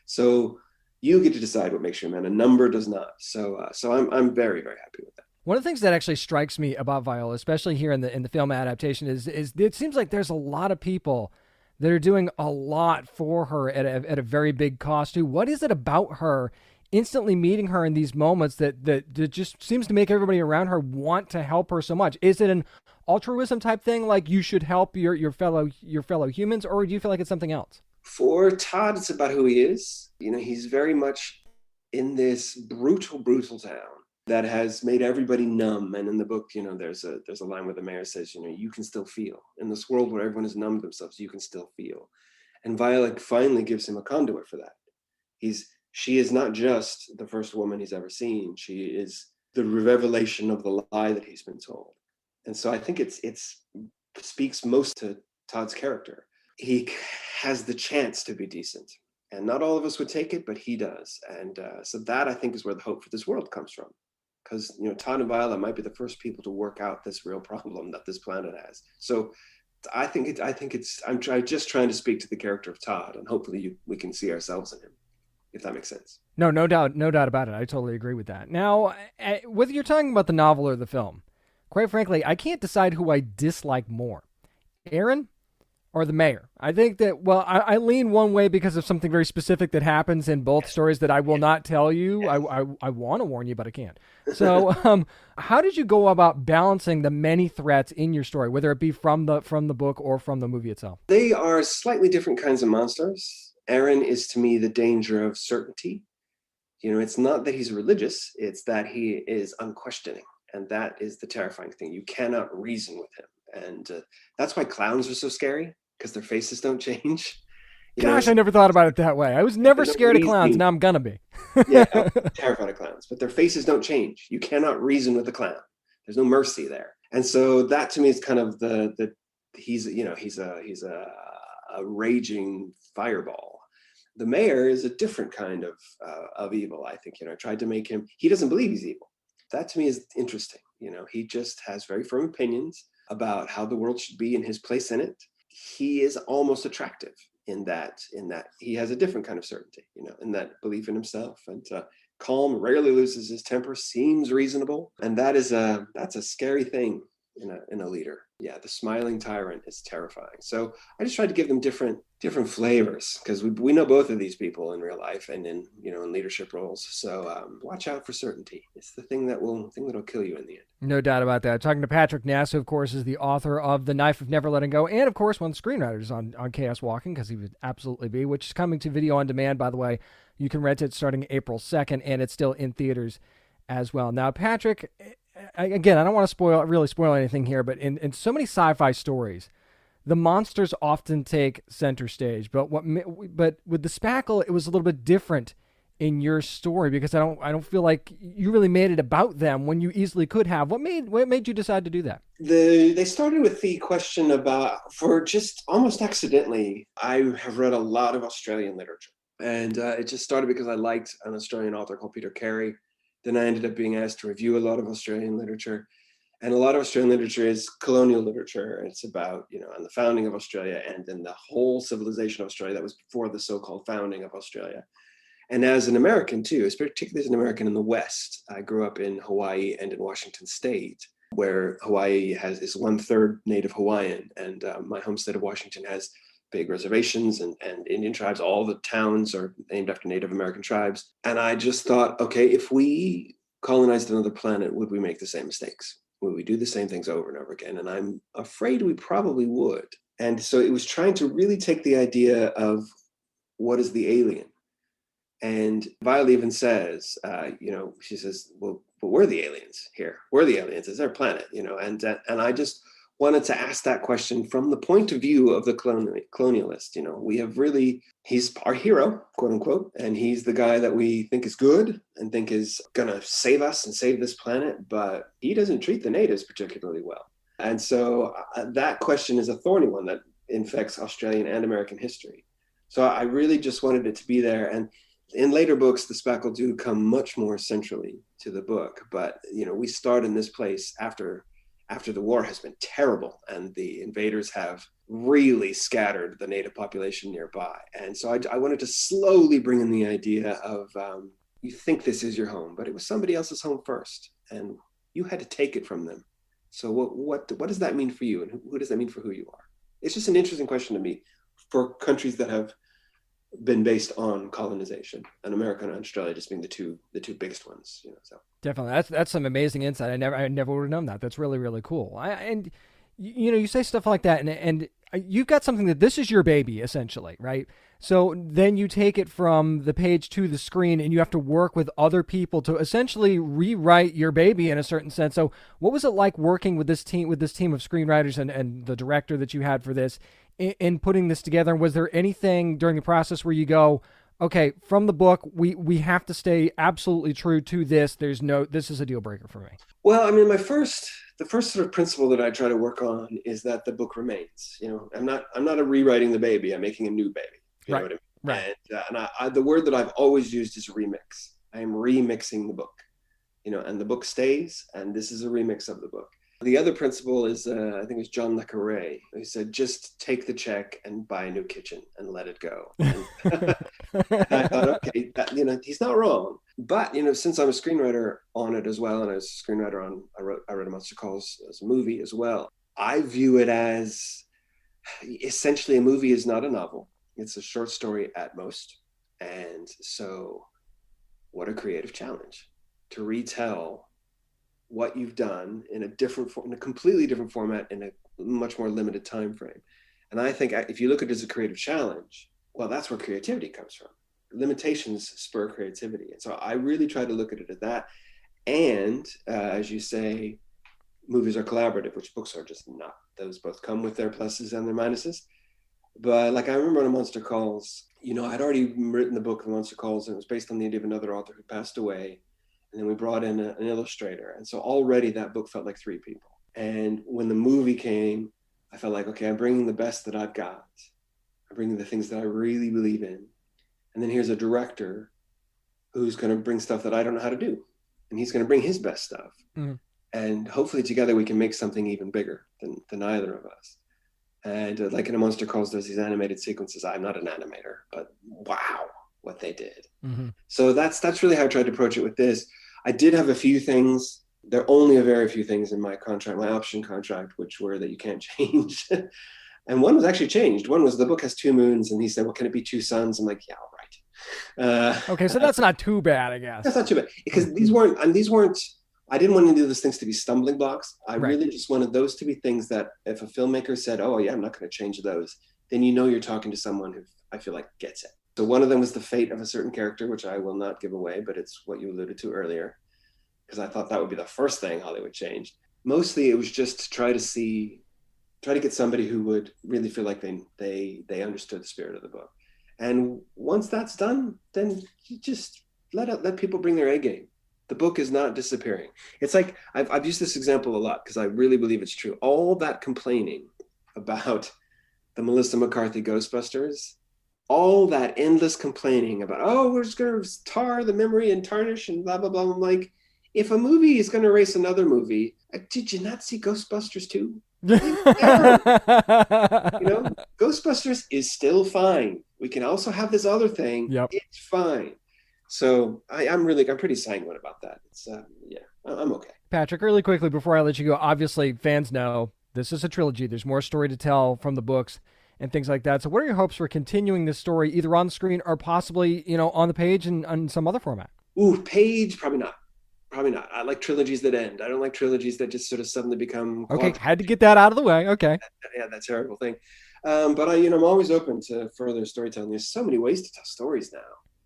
So you get to decide what makes you a man. A number does not. So I'm very, very happy with that. One of the things that actually strikes me about Viola, especially here in the film adaptation, is it seems like there's a lot of people that are doing a lot for her at a very big cost too. What is it about her, instantly meeting her in these moments that just seems to make everybody around her want to help her so much? Is it an altruism type thing, like you should help your fellow humans, or do you feel like it's something else? For Todd, it's about who he is. You know, he's very much in this brutal town that has made everybody numb. And in the book, you know, there's a line where the mayor says, you know, you can still feel. In this world where everyone has numbed themselves, you can still feel. And Viola finally gives him a conduit for that. She is not just the first woman he's ever seen. She is the revelation of the lie that he's been told. And so I think it speaks most to Todd's character. He has the chance to be decent. And not all of us would take it, but he does. And so that, I think, is where the hope for this world comes from. Because, you know, Todd and Viola might be the first people to work out this real problem that this planet has. So I'm just trying to speak to the character of Todd, and hopefully we can see ourselves in him, if that makes sense. No doubt about it. I totally agree with that. Now, whether you're talking about the novel or the film, quite frankly, I can't decide who I dislike more, Aaron or the mayor. I think that, well, I lean one way because of something very specific that happens in both stories that I will not tell you. I want to warn you, but I can't. So how did you go about balancing the many threats in your story, whether it be from the book or from the movie itself? They are slightly different kinds of monsters. Aaron is, to me, the danger of certainty. You know, it's not that he's religious, it's that he is unquestioning. And that is the terrifying thing. You cannot reason with him. And that's why clowns are so scary, because their faces don't change. Gosh, I never thought about it that way. I was never scared of clowns. Now I'm gonna be. Yeah, I'm terrified of clowns, but their faces don't change. You cannot reason with a clown. There's no mercy there. And so that, to me, is kind of he's a raging fireball. The mayor is a different kind of evil, I think. You know, I tried to make him, he doesn't believe he's evil. That, to me, is interesting. You know, he just has very firm opinions about how the world should be and his place in it. He is almost attractive in that he has a different kind of certainty, you know, in that belief in himself, and calm, rarely loses his temper, seems reasonable. And that's a scary thing in a leader. Yeah, the smiling tyrant is terrifying. So I just tried to give them different flavors, because we know both of these people in real life and in leadership roles. So watch out for certainty. It's the thing that'll kill you in the end. No doubt about that. Talking to Patrick Ness, who of course is the author of The Knife of Never Letting Go, and of course one of the screenwriters on Chaos Walking, because he would absolutely be, which is coming to video on demand, by the way. You can rent it starting April 2nd, and it's still in theaters as well. Now, Patrick, again, I don't want to really spoil anything here, but in so many sci-fi stories, the monsters often take center stage. But with the Spackle, it was a little bit different in your story, because I don't feel like you really made it about them when you easily could have. What made you decide to do that? They started with the question for just almost accidentally, I have read a lot of Australian literature, and it just started because I liked an Australian author called Peter Carey. Then I ended up being asked to review a lot of Australian literature. And a lot of Australian literature is colonial literature. It's about, on the founding of Australia and then the whole civilization of Australia that was before the so-called founding of Australia. And as an American too, particularly as an American in the West, I grew up in Hawaii and in Washington State, where Hawaii is 1/3 Native Hawaiian. And my home state of Washington has big reservations and Indian tribes. All the towns are named after Native American tribes. And I just thought, okay, if we colonized another planet, would we make the same mistakes? Would we do the same things over and over again? And I'm afraid we probably would. And so it was trying to really take the idea of what is the alien? And Viola even says, she says, well, but we're the aliens here. We're the aliens. It's our planet, and I just wanted to ask that question from the point of view of the colonialist. You know, we have really, he's our hero, quote unquote, and he's the guy that we think is good and think is going to save us and save this planet, but he doesn't treat the natives particularly well. And so that question is a thorny one that infects Australian and American history. So I really just wanted it to be there. And in later books, the Spackle do come much more centrally to the book. But, you know, we start in this place after the war has been terrible and the invaders have really scattered the native population nearby. And so I wanted to slowly bring in the idea of you think this is your home, but it was somebody else's home first, and you had to take it from them. So what does that mean for you, and who does that mean for who you are? It's just an interesting question to me for countries that have been based on colonization, and America and Australia just being the two biggest ones, you know. So definitely, that's some amazing insight. I never would have known that. That's really, really cool. And you know, you say stuff like that, and you've got something that this is your baby essentially, right? So then you take it from the page to the screen, and you have to work with other people to essentially rewrite your baby in a certain sense. So what was it like working with this team of screenwriters and the director that you had for this in putting this together? And was there anything during the process where you go, okay, from the book, we have to stay absolutely true to this. This is a deal breaker for me? Well, I mean, the first sort of principle that I try to work on is that the book remains. You know, I'm not rewriting the baby. I'm making a new baby. You know what I mean? Right. And I the word that I've always used is remix. I am remixing the book, you know, and the book stays, and this is a remix of the book. The other principle is, I think it was John le Carré, who said, just take the check and buy a new kitchen and let it go. And I thought, okay, you know, he's not wrong. But, you know, since I'm a screenwriter on it as well, and I was a screenwriter I wrote A Monster Calls as a movie as well, I view it as essentially a movie is not a novel. It's a short story at most. And so what a creative challenge to retell what you've done in a completely different format in a much more limited time frame. And I think if you look at it as a creative challenge, well, that's where creativity comes from. Limitations spur creativity. And so I really try to look at it as that. And as you say, movies are collaborative, which books are just not. Those both come with their pluses and their minuses. But like I remember on A Monster Calls, you know, I'd already written the book, A Monster Calls, and it was based on the idea of another author who passed away. And then we brought in an illustrator. And so already that book felt like three people. And when the movie came, I felt like, okay, I'm bringing the best that I've got. I'm bringing the things that I really believe in. And then here's a director who's going to bring stuff that I don't know how to do. And he's going to bring his best stuff. Mm-hmm. And hopefully together we can make something even bigger than either of us. And like in A Monster Calls, there's these animated sequences. I'm not an animator, but wow, what they did. Mm-hmm. So that's really how I tried to approach it with this. I did have a few things. There are only a very few things in my contract, my option contract, which were that you can't change. And one was actually changed. One was the book has 2 moons, and he said, well, can it be 2 suns? I'm like, yeah, all right. Okay, so that's not too bad, I guess. That's not too bad, because these weren't, I didn't want to do those things to be stumbling blocks. I really just wanted those to be things that if a filmmaker said, oh yeah, I'm not going to change those, then you know you're talking to someone who I feel like gets it. So one of them was the fate of a certain character, which I will not give away, but it's what you alluded to earlier, because I thought that would be the first thing Hollywood changed. Mostly it was just to try to get somebody who would really feel like they understood the spirit of the book. And once that's done, then you just let people bring their A game. The book is not disappearing. It's like, I've used this example a lot because I really believe it's true. All that complaining about the Melissa McCarthy Ghostbusters, all that endless complaining about, oh, we're just going to tar the memory and tarnish and blah, blah, blah. I'm like, if a movie is going to erase another movie, did you not see Ghostbusters 2? You know, Ghostbusters is still fine. We can also have this other thing. Yep. It's fine. So I'm pretty sanguine about that. It's I'm okay. Patrick, really quickly before I let you go, obviously fans know this is a trilogy. There's more story to tell from the books and things like that. So what are your hopes for continuing this story either on the screen or possibly, you know, on the page and on some other format? Ooh, page, probably not. Probably not. I like trilogies that end. I don't like trilogies that just sort of suddenly become. Okay, had to get that out of the way. Okay. Yeah, that's a terrible thing. But I'm always open to further storytelling. There's so many ways to tell stories now.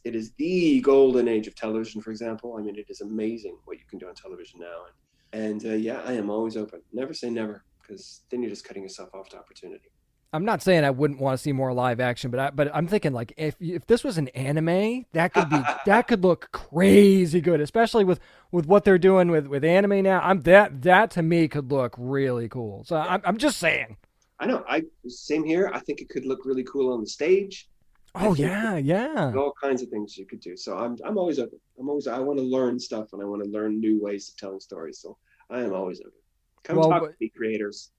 It is the golden age of television, for example. I mean, it is amazing what you can do on television now. And I am always open. Never say never. because then you're just cutting yourself off to opportunity. I'm not saying I wouldn't want to see more live action, but I'm thinking like if this was an anime, that could look crazy good, especially with what they're doing with anime now. That to me could look really cool. So I'm just saying. I know. Same here. I think it could look really cool on the stage. Oh yeah. All kinds of things you could do. So I'm always open. I want to learn stuff, and I want to learn new ways of telling stories. So I am always open. Come talk to me, creators.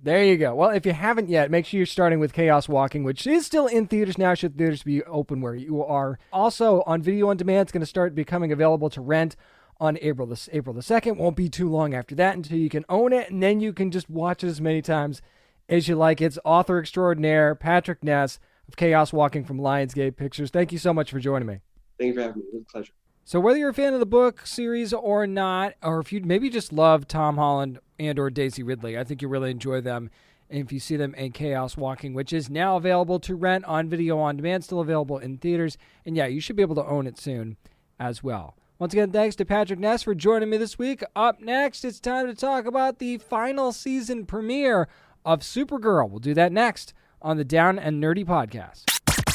There you go. Well, if you haven't yet, make sure you're starting with Chaos Walking, which is still in theaters now. Should theaters be open where you are? Also, on video on demand, it's going to start becoming available to rent on April the 2nd. Won't be too long after that until you can own it, and then you can just watch it as many times as you like. It's author extraordinaire Patrick Ness of Chaos Walking from Lionsgate Pictures. Thank you so much for joining me. Thank you for having me. It was a pleasure. So whether you're a fan of the book series or not, or if you maybe just love Tom Holland and or Daisy Ridley, I think you really enjoy them. And if you see them in Chaos Walking, which is now available to rent on video on demand, still available in theaters. And yeah, you should be able to own it soon as well. Once again, thanks to Patrick Ness for joining me this week. Up next, it's time to talk about the final season premiere of Supergirl. We'll do that next on the Down and Nerdy podcast.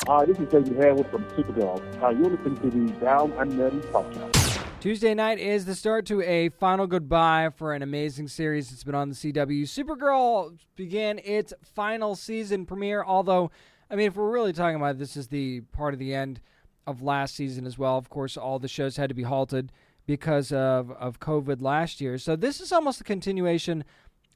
Hi, this is David Howard from Supergirl. You're listening to the Down and Nerdy podcast. Tuesday night is the start to a final goodbye for an amazing series that's been on the CW. Supergirl began its final season premiere, although, I mean, if we're really talking about it, this is the part of the end of last season as well. Of course, all the shows had to be halted because of COVID last year. So this is almost a continuation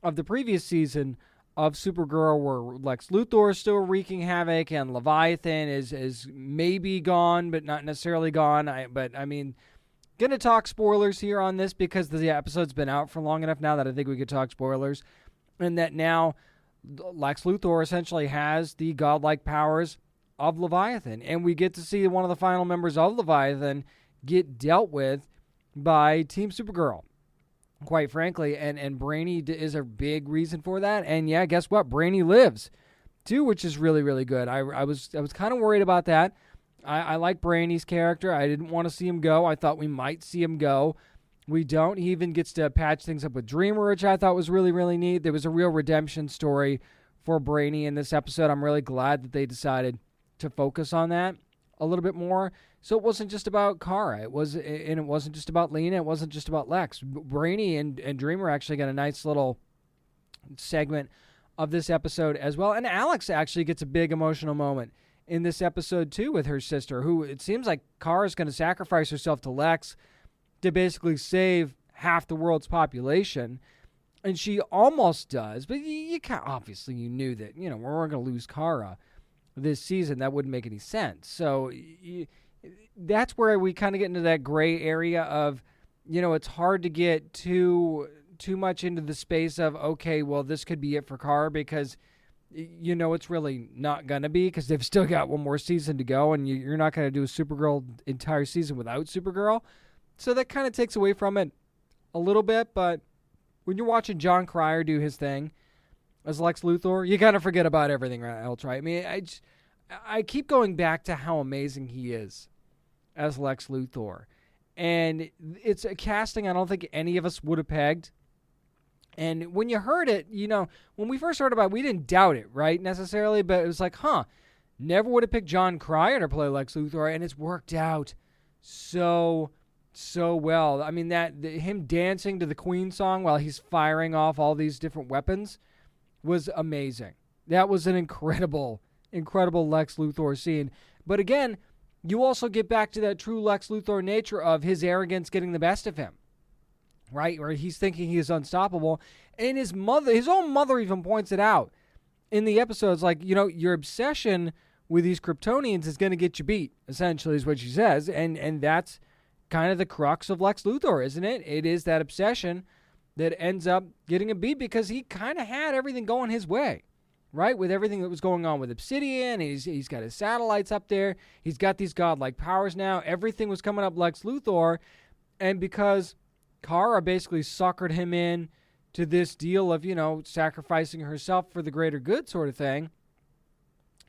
of the previous season of Supergirl, where Lex Luthor is still wreaking havoc and Leviathan is maybe gone, but not necessarily gone. I mean, gonna talk spoilers here on this because the episode's been out for long enough now that I think we could talk spoilers, and that now Lex Luthor essentially has the godlike powers of Leviathan, and we get to see one of the final members of Leviathan get dealt with by Team Supergirl. Quite frankly, and Brainy is a big reason for that. And yeah, guess what? Brainy lives too, which is really, really good. I was kind of worried about that. I like Brainy's character. I didn't want to see him go. I thought we might see him go. We don't. He even gets to patch things up with Dreamer, which I thought was really, really neat. There was a real redemption story for Brainy in this episode. I'm really glad that they decided to focus on that a little bit more. So it wasn't just about Kara. It wasn't just about Lena. It wasn't just about Lex. Brainy and Dreamer actually got a nice little segment of this episode as well. And Alex actually gets a big emotional moment in this episode too with her sister, who it seems like Kara's going to sacrifice herself to Lex to basically save half the world's population. And she almost does, but you can't, obviously you knew that, we weren't going to lose Kara this season. That wouldn't make any sense. So that's where we kind of get into that gray area of, it's hard to get too much into the space of, okay, well, this could be it for Kara, because it's really not going to be, because they've still got one more season to go, and you're not going to do a Supergirl entire season without Supergirl. So that kind of takes away from it a little bit, but when you're watching John Cryer do his thing as Lex Luthor, you kind of forget about everything else, right? I mean, I keep going back to how amazing he is as Lex Luthor. And it's a casting I don't think any of us would have pegged. And when you heard it, when we first heard about it, we didn't doubt it, right, necessarily, but it was like, never would have picked John Cryer to play Lex Luthor, and it's worked out so well. I mean, him dancing to the Queen song while he's firing off all these different weapons was amazing. That was an incredible Lex Luthor scene. But again, you also get back to that true Lex Luthor nature of his arrogance getting the best of him, right? Where he's thinking he is unstoppable. And his own mother even points it out in the episodes, like, your obsession with these Kryptonians is going to get you beat, essentially, is what she says. And that's kind of the crux of Lex Luthor, isn't it? It is that obsession that ends up getting him beat because he kind of had everything going his way, right? With everything that was going on with Obsidian, he's got his satellites up there. He's got these godlike powers now. Everything was coming up Lex Luthor. And because Kara basically suckered him in to this deal of, sacrificing herself for the greater good sort of thing,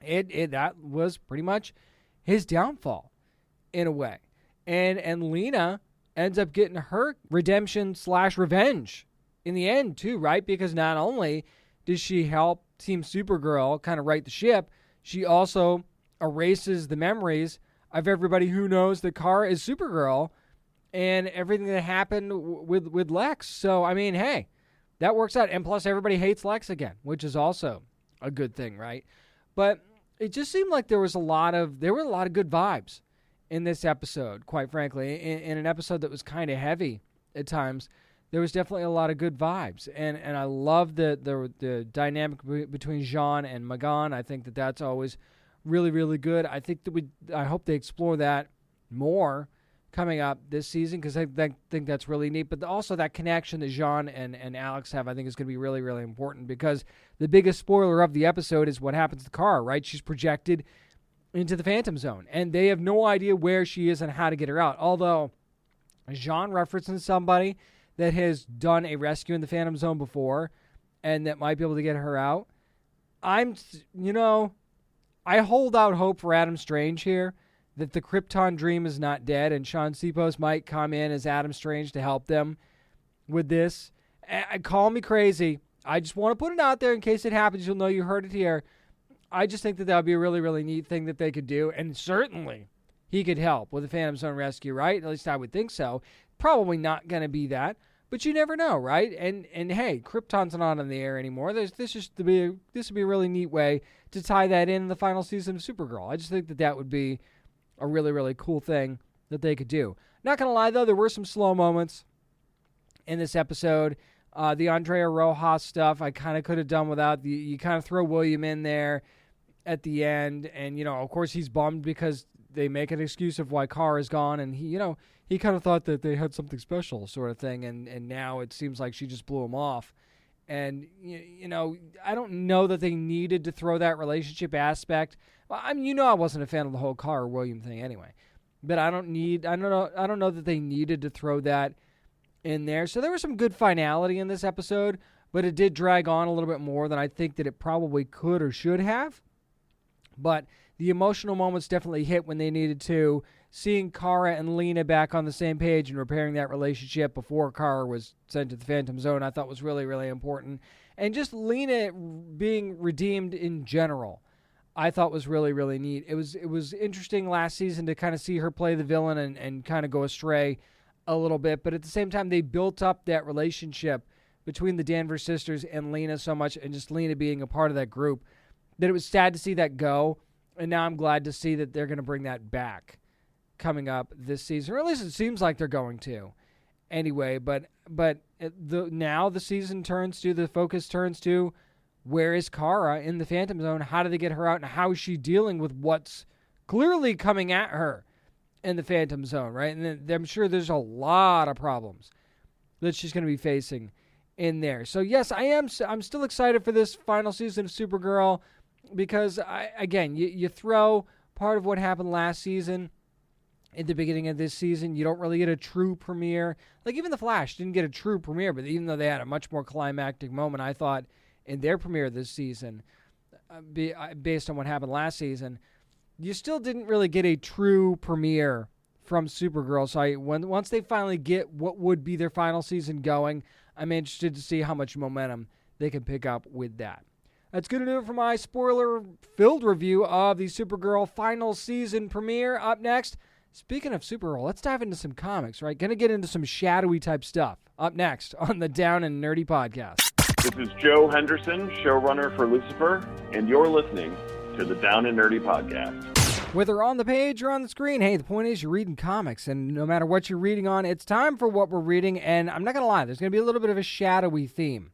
that was pretty much his downfall in a way. And Lena ends up getting her redemption / revenge in the end, too, right? Because not only does she help Team Supergirl kind of right the ship, she also erases the memories of everybody who knows that Kara is Supergirl and everything that happened with Lex. So, I mean, hey, that works out. And plus, everybody hates Lex again, which is also a good thing, right? But it just seemed like there were a lot of good vibes in this episode, quite frankly. In an episode that was kind of heavy at times, there was definitely a lot of good vibes. And I love the dynamic between Jean and Magan. I think that that's always really, really good. I think that I hope they explore that more coming up this season, because I think that's really neat. But also that connection that Jean and Alex have, I think, is going to be really, really important, because the biggest spoiler of the episode is what happens to Kara, right? She's projected into the Phantom Zone, and they have no idea where she is and how to get her out. Although Jean references somebody that has done a rescue in the Phantom Zone before and that might be able to get her out. I hold out hope for Adam Strange here, that the Krypton dream is not dead, and Sean Sipos might come in as Adam Strange to help them with this. Call me crazy. I just want to put it out there in case it happens. You'll know you heard it here. I just think that would be a really, really neat thing that they could do, and certainly he could help with the Phantom Zone rescue, right? At least I would think so. Probably not going to be that, but you never know, right? And hey, Krypton's not on the air anymore. This would be a really neat way to tie that in the final season of Supergirl. I just think that would be a really, really cool thing that they could do. Not going to lie, though, there were some slow moments in this episode. The Andrea Rojas stuff, I kind of could have done without. You kind of throw William in there at the end, and, of course, he's bummed because they make an excuse of why Kara is gone, and he kind of thought that they had something special sort of thing, and now it seems like she just blew him off. And, I don't know that they needed to throw that relationship aspect. I mean, I wasn't a fan of the whole Kara William thing anyway. But I don't know that they needed to throw that in there. So there was some good finality in this episode, but it did drag on a little bit more than I think that it probably could or should have. But the emotional moments definitely hit when they needed to. Seeing Kara and Lena back on the same page and repairing that relationship before Kara was sent to the Phantom Zone, I thought was really, really important. And just Lena being redeemed in general, I thought was really, really neat. It was interesting last season to kind of see her play the villain and kind of go astray a little bit. But at the same time, they built up that relationship between the Danvers sisters and Lena so much, and just Lena being a part of that group, that it was sad to see that go. And now I'm glad to see that they're going to bring that back coming up this season, or at least it seems like they're going to. Anyway, but now the focus turns to where is Kara in the Phantom Zone? How do they get her out, and how is she dealing with what's clearly coming at her in the Phantom Zone, right? And I'm sure there's a lot of problems that she's going to be facing in there. So yes, I'm still excited for this final season of Supergirl, because you throw part of what happened last season at the beginning of this season. You don't really get a true premiere. Like, even The Flash didn't get a true premiere, but even though they had a much more climactic moment, I thought, in their premiere this season, based on what happened last season, you still didn't really get a true premiere from Supergirl. So once they finally get what would be their final season going, I'm interested to see how much momentum they can pick up with that. That's going to do it for my spoiler-filled review of the Supergirl final season premiere. Up next, speaking of Supergirl, let's dive into some comics, right? Going to get into some shadowy type stuff. Up next on the Down and Nerdy podcast. This is Joe Henderson, showrunner for Lucifer, and you're listening to the Down and Nerdy podcast. Whether on the page or on the screen, hey, the point is you're reading comics, and no matter what you're reading on, it's time for what we're reading. And I'm not going to lie, there's going to be a little bit of a shadowy theme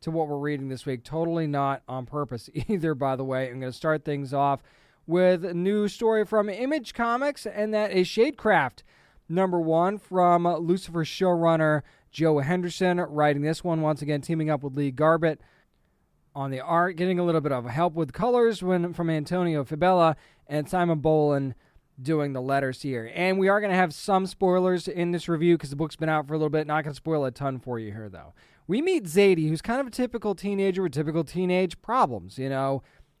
to what we're reading this week. Totally not on purpose either, by the way. I'm going to start things off with a new story from Image Comics, and that is Shadecraft #1 from Lucifer showrunner Joe Henderson, writing this one, once again teaming up with Lee Garbett on the art, getting a little bit of help with colors from Antonio Fabella, and Simon Bolin doing the letters here. And we are going to have some spoilers in this review because the book's been out for a little bit. Not going to spoil a ton for you here, though. We meet Zazie, who's kind of a typical teenager with typical teenage problems.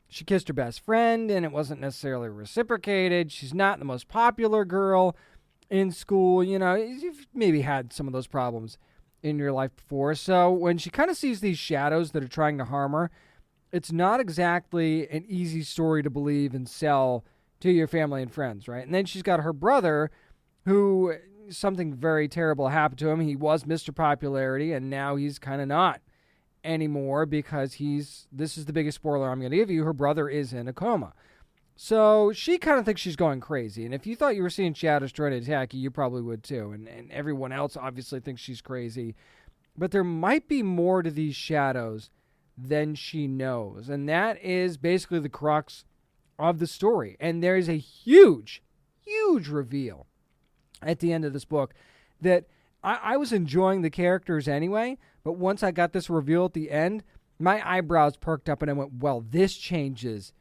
She kissed her best friend, and it wasn't necessarily reciprocated. She's not the most popular girl in school. You've maybe had some of those problems in your life before. So when she kind of sees these shadows that are trying to harm her, it's not exactly an easy story to believe and sell to your family and friends, right? And then she's got her brother, who something very terrible happened to him. He was Mr. Popularity, and now he's kind of not anymore because this is the biggest spoiler I'm going to give you, her brother is in a coma. So she kind of thinks she's going crazy. And if you thought you were seeing shadows trying to attack you, you probably would too. And everyone else obviously thinks she's crazy. But there might be more to these shadows than she knows. And that is basically the crux of the story. And there is a huge, huge reveal at the end of this book that I was enjoying the characters anyway, but once I got this reveal at the end, my eyebrows perked up and I went, well, this changes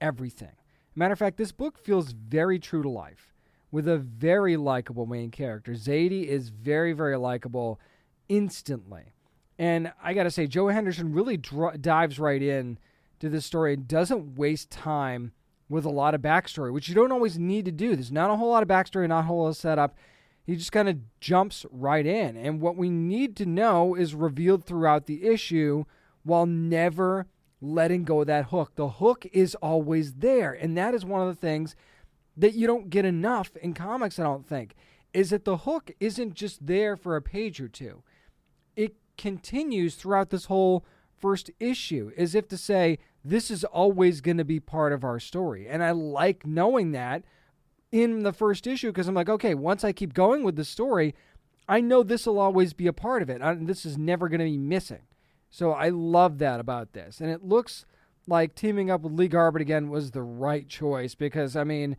everything. Matter of fact, this book feels very true to life with a very likable main character. Zazie is very, very likable instantly. And I got to say, Joe Henderson really dives right in to this story and doesn't waste time with a lot of backstory, which you don't always need to do. There's not a whole lot of backstory, not a whole lot of setup. He just kind of jumps right in. And what we need to know is revealed throughout the issue while never letting go of that hook. The hook is always there. And that is one of the things that you don't get enough in comics, I don't think, is that the hook isn't just there for a page or two. It continues throughout this whole first issue, as if to say, this is always going to be part of our story. And I like knowing that in the first issue, because I'm like, okay, once I keep going with the story, I know this will always be a part of it. This is never going to be missing. So I love that about this. And it looks like teaming up with Lee Garbett again was the right choice because, I mean,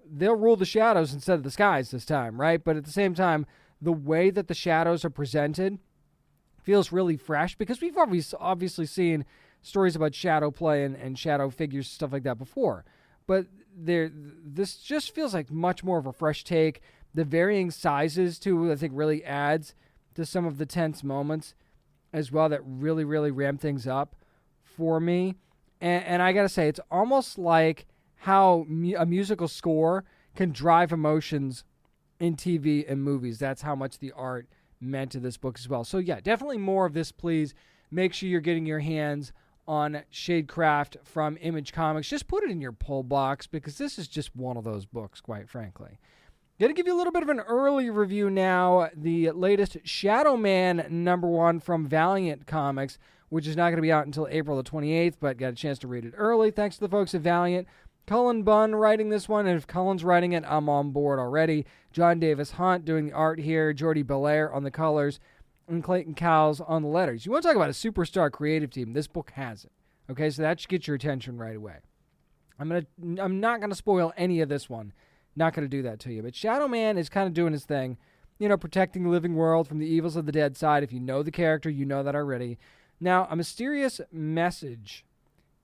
they'll rule the shadows instead of the skies this time, right? But at the same time, the way that the shadows are presented feels really fresh because we've obviously seen stories about shadow play and shadow figures, stuff like that before. But this just feels like much more of a fresh take. The varying sizes, too, I think really adds to some of the tense moments as well that really, really ramp things up for me. And I got to say, it's almost like how a musical score can drive emotions in TV and movies. That's how much the art meant to this book as well. So, yeah, definitely more of this, please. Make sure you're getting your hands on Shadecraft from Image Comics. Just put it in your pull box because this is just one of those books, quite frankly. Going to give you a little bit of an early review now. The latest Shadow Man #1 from Valiant Comics, which is not going to be out until April the 28th, but got a chance to read it early thanks to the folks at Valiant. Cullen Bunn writing this one, and if Cullen's writing it, I'm on board already. John Davis Hunt doing the art here, Jordi Belair on the colors, and Clayton Cowles on the letters. You want to talk about a superstar creative team? This book has it. Okay, so that should get your attention right away. I'm not gonna spoil any of this one. Not gonna do that to you. But Shadow Man is kind of doing his thing, protecting the living world from the evils of the dead side. If you know the character, you know that already. Now, a mysterious message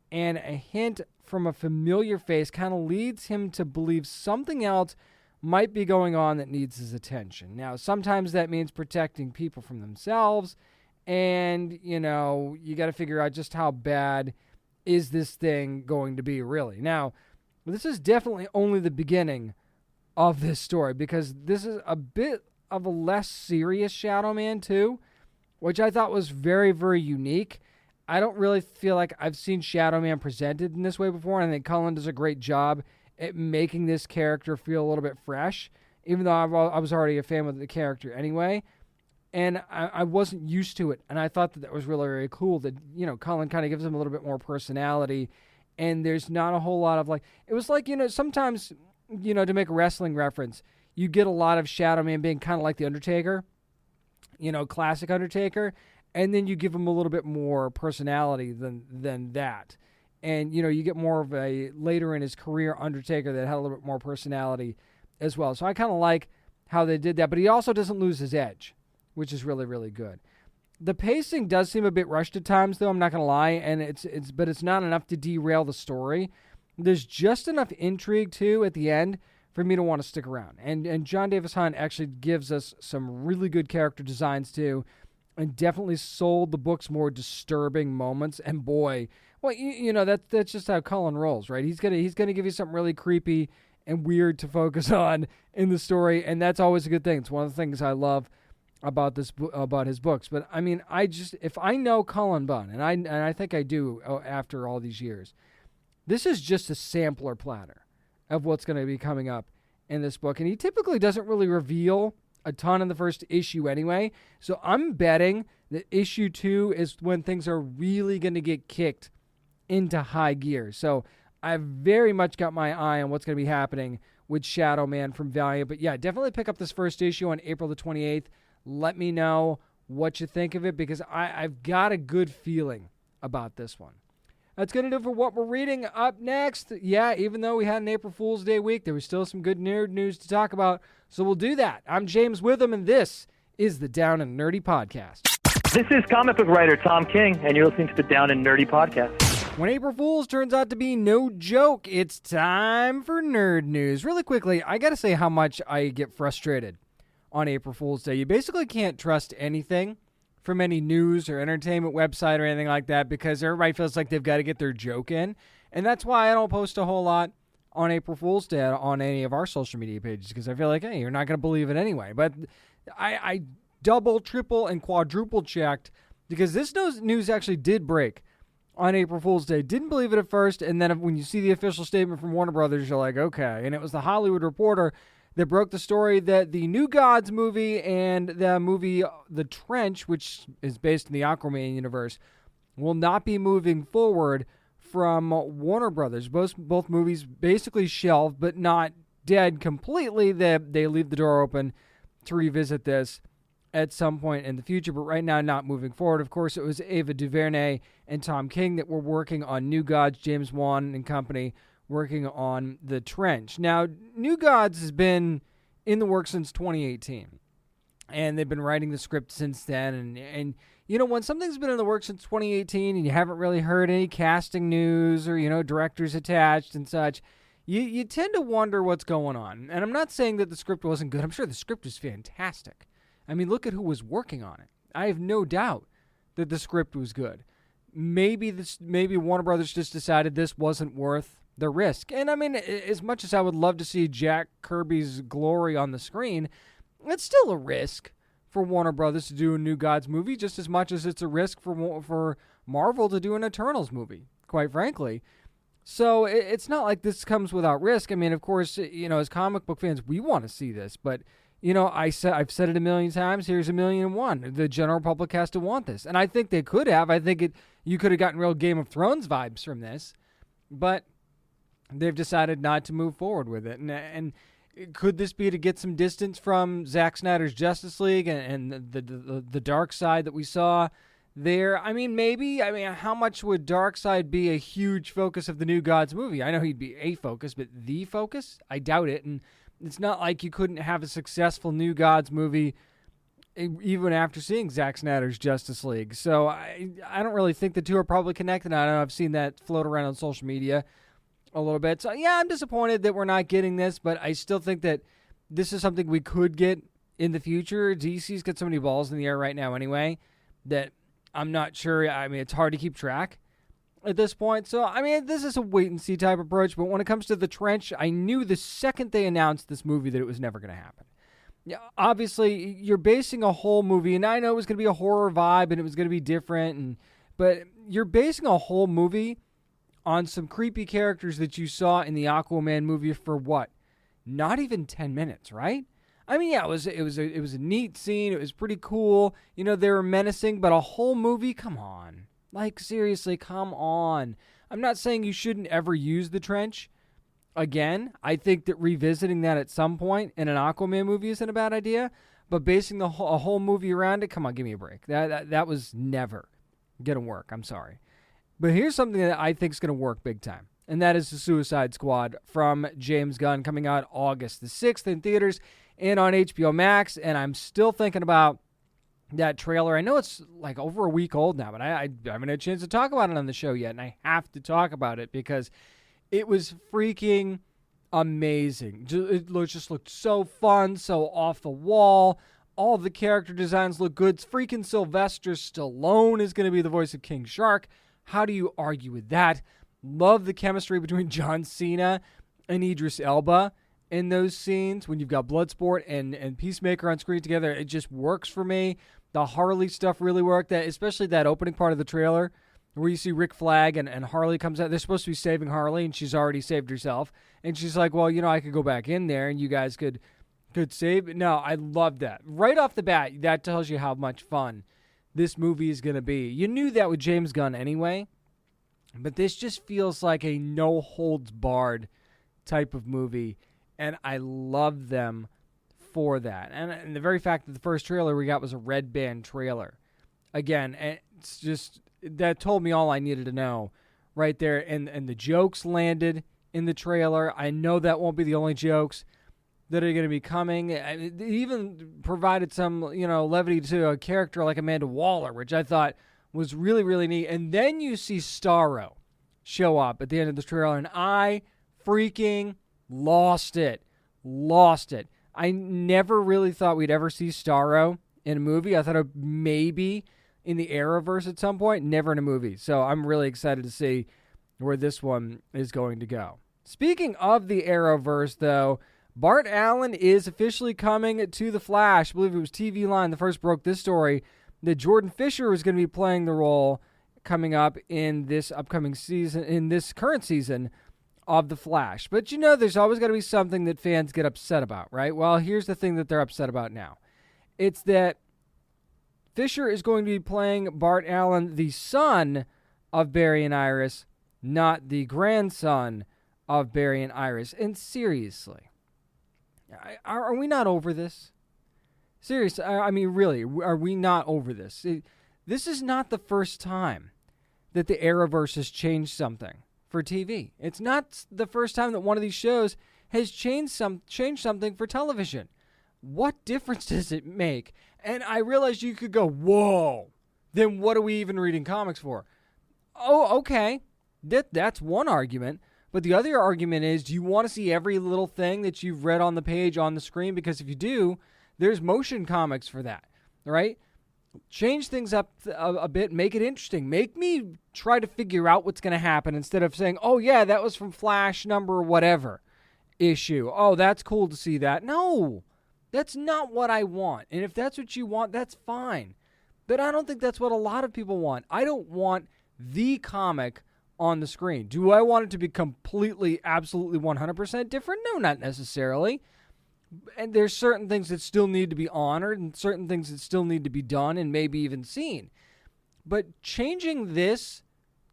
and a hint from a familiar face kind of leads him to believe something else might be going on that needs his attention. Now, sometimes that means protecting people from themselves, and, you got to figure out just how bad is this thing going to be, really. Now, this is definitely only the beginning of this story, because this is a bit of a less serious Shadow Man, too, which I thought was very, very unique. I don't really feel like I've seen Shadow Man presented in this way before, and I think Cullen does a great job at making this character feel a little bit fresh, even though I was already a fan of the character anyway. And I wasn't used to it, and I thought that was really, really cool that, Cullen kind of gives him a little bit more personality, and there's not a whole lot of, it was like, sometimes, to make a wrestling reference, you get a lot of Shadow Man being kind of like The Undertaker, classic Undertaker, and then you give him a little bit more personality than that. And, you get more of a, later in his career, Undertaker that had a little bit more personality as well. So I kind of like how they did that. But he also doesn't lose his edge, which is really, really good. The pacing does seem a bit rushed at times, though, I'm not going to lie. And but it's not enough to derail the story. There's just enough intrigue, too, at the end for me to want to stick around. And John Davis Hunt actually gives us some really good character designs, too, and definitely sold the book's more disturbing moments. And boy, well, that's just how Cullen rolls, right? He's gonna give you something really creepy and weird to focus on in the story, and that's always a good thing. It's one of the things I love about about his books. But I mean, if I know Cullen Bunn, and I think I do after all these years, this is just a sampler platter of what's going to be coming up in this book. And he typically doesn't really reveal a ton in the first issue anyway. So I'm betting that issue 2 is when things are really going to get kicked into high gear. So I've very much got my eye on what's going to be happening with Shadow Man from Valiant. But yeah, definitely pick up this first issue on April the 28th. Let me know what you think of it, because I've got a good feeling about this one. That's going to do it for what we're reading. Up next, yeah, even though we had an April Fool's Day week, there was still some good nerd news to talk about, so we'll do that. I'm James Witham, and this is the Down and Nerdy Podcast. This is comic book writer Tom King, and you're listening to the Down and Nerdy Podcast. When April Fool's turns out to be no joke, it's time for nerd news. Really quickly, I got to say how much I get frustrated on April Fool's Day. You basically can't trust anything from any news or entertainment website or anything like that, because everybody feels like they've got to get their joke in. And that's why I don't post a whole lot on April Fool's Day on any of our social media pages, because I feel like, hey, you're not going to believe it anyway. But I double, triple, and quadruple checked, because this news actually did break on April Fool's Day. Didn't believe it at first, and then when you see the official statement from Warner Brothers, you're like, okay. And it was the Hollywood Reporter that broke the story that the New Gods movie and the movie The Trench, which is based in the Aquaman universe, will not be moving forward from Warner Brothers. Both movies basically shelved, but not dead completely. They leave the door open to revisit this at some point in the future, but right now not moving forward. Of course, it was Ava DuVernay and Tom King that were working on New Gods, James Wan and company working on The Trench. Now, New Gods has been in the works since 2018, and they've been writing the script since then. And you know, when something's been in the works since 2018 and you haven't really heard any casting news or, you know, directors attached and such, you tend to wonder what's going on. And I'm not saying that the script wasn't good. I'm sure the script is fantastic. I mean, look at who was working on it. I have no doubt that the script was good. Maybe Warner Brothers just decided this wasn't worth the risk. And I mean, as much as I would love to see Jack Kirby's glory on the screen, it's still a risk for Warner Brothers to do a New Gods movie, just as much as it's a risk for Marvel to do an Eternals movie, quite frankly. So it's not like this comes without risk. I mean, of course, you know, as comic book fans, we want to see this, but you know, I've said it a million times. Here's 1,000,001. The general public has to want this, and I think they could have. I think you could have gotten real Game of Thrones vibes from this, but they've decided not to move forward with it. And could this be to get some distance from Zack Snyder's Justice League and the dark side that we saw there? I mean, maybe. I mean, how much would Darkseid be a huge focus of the New Gods movie? I know he'd be a focus, but the focus? I doubt it. And it's not like you couldn't have a successful New Gods movie even after seeing Zack Snyder's Justice League. So I don't really think the two are probably connected. I know I've seen that float around on social media a little bit. So yeah, I'm disappointed that we're not getting this, but I still think that this is something we could get in the future. DC's got so many balls in the air right now anyway that I'm not sure. I mean, it's hard to keep track at this point. So, I mean, this is a wait-and-see type approach, but when it comes to The Trench, I knew the second they announced this movie that it was never going to happen. Yeah, obviously, you're basing a whole movie, and I know it was going to be a horror vibe, and it was going to be different, but you're basing a whole movie on some creepy characters that you saw in the Aquaman movie for what? Not even 10 minutes, right? I mean, yeah, it was a neat scene. It was pretty cool. You know, they were menacing, but a whole movie? Come on. Like, seriously, come on. I'm not saying you shouldn't ever use The Trench again. I think that revisiting that at some point in an Aquaman movie isn't a bad idea, but basing a whole movie around it, come on, give me a break. That was never going to work. I'm sorry. But here's something that I think is going to work big time, and that is The Suicide Squad from James Gunn, coming out August the 6th in theaters and on HBO Max, and I'm still thinking about that trailer. I know it's like over a week old now, but I haven't had a chance to talk about it on the show yet, and I have to talk about it because it was freaking amazing. It just looked so fun, so off the wall. All the character designs look good. Freaking Sylvester Stallone is going to be the voice of King Shark. How do you argue with that? Love the chemistry between John Cena and Idris Elba in those scenes when you've got Bloodsport and Peacemaker on screen together. It just works for me. The Harley stuff really worked, especially that opening part of the trailer where you see Rick Flag and Harley comes out. They're supposed to be saving Harley, and she's already saved herself. And she's like, well, I could go back in there, and you guys could save. No, I love that. Right off the bat, that tells you how much fun this movie is going to be. You knew that with James Gunn anyway, but this just feels like a no-holds-barred type of movie, and I love them for that. And the very fact that the first trailer we got was a red band trailer. Again, it's just, that told me all I needed to know right there. And the jokes landed in the trailer. I know that won't be the only jokes that are going to be coming. It even provided some, levity to a character like Amanda Waller, which I thought was really, really neat. And then you see Starro show up at the end of the trailer, and I freaking lost it. I never really thought we'd ever see Starro in a movie. I thought it maybe in the Arrowverse at some point, never in a movie. So I'm really excited to see where this one is going to go. Speaking of the Arrowverse, though, Bart Allen is officially coming to The Flash. I believe it was TV Line that first broke this story, that Jordan Fisher is going to be playing the role coming up in this upcoming season, in this current season of The Flash. But there's always got to be something that fans get upset about, right? Well, here's the thing that they're upset about now. It's that Fisher is going to be playing Bart Allen, the son of Barry and Iris, not the grandson of Barry and Iris. And seriously, are we not over this? Seriously, I mean, really, are we not over this? This is not the first time that the Arrowverse has changed something for TV. It's not the first time that one of these shows has changed something for television. What difference does it make? And I realized you could go, whoa, then what are we even reading comics for? Oh, okay. That's one argument. But the other argument is, do you want to see every little thing that you've read on the page on the screen? Because if you do, there's motion comics for that, right? Change things up a bit, make it interesting. Make me try to figure out what's going to happen instead of saying, oh, yeah, that was from Flash number whatever issue. Oh, that's cool to see that. No, that's not what I want. And if that's what you want, that's fine. But I don't think that's what a lot of people want. I don't want the comic on the screen. Do I want it to be completely, absolutely 100% different? No, not necessarily. And there's certain things that still need to be honored and certain things that still need to be done and maybe even seen. But changing this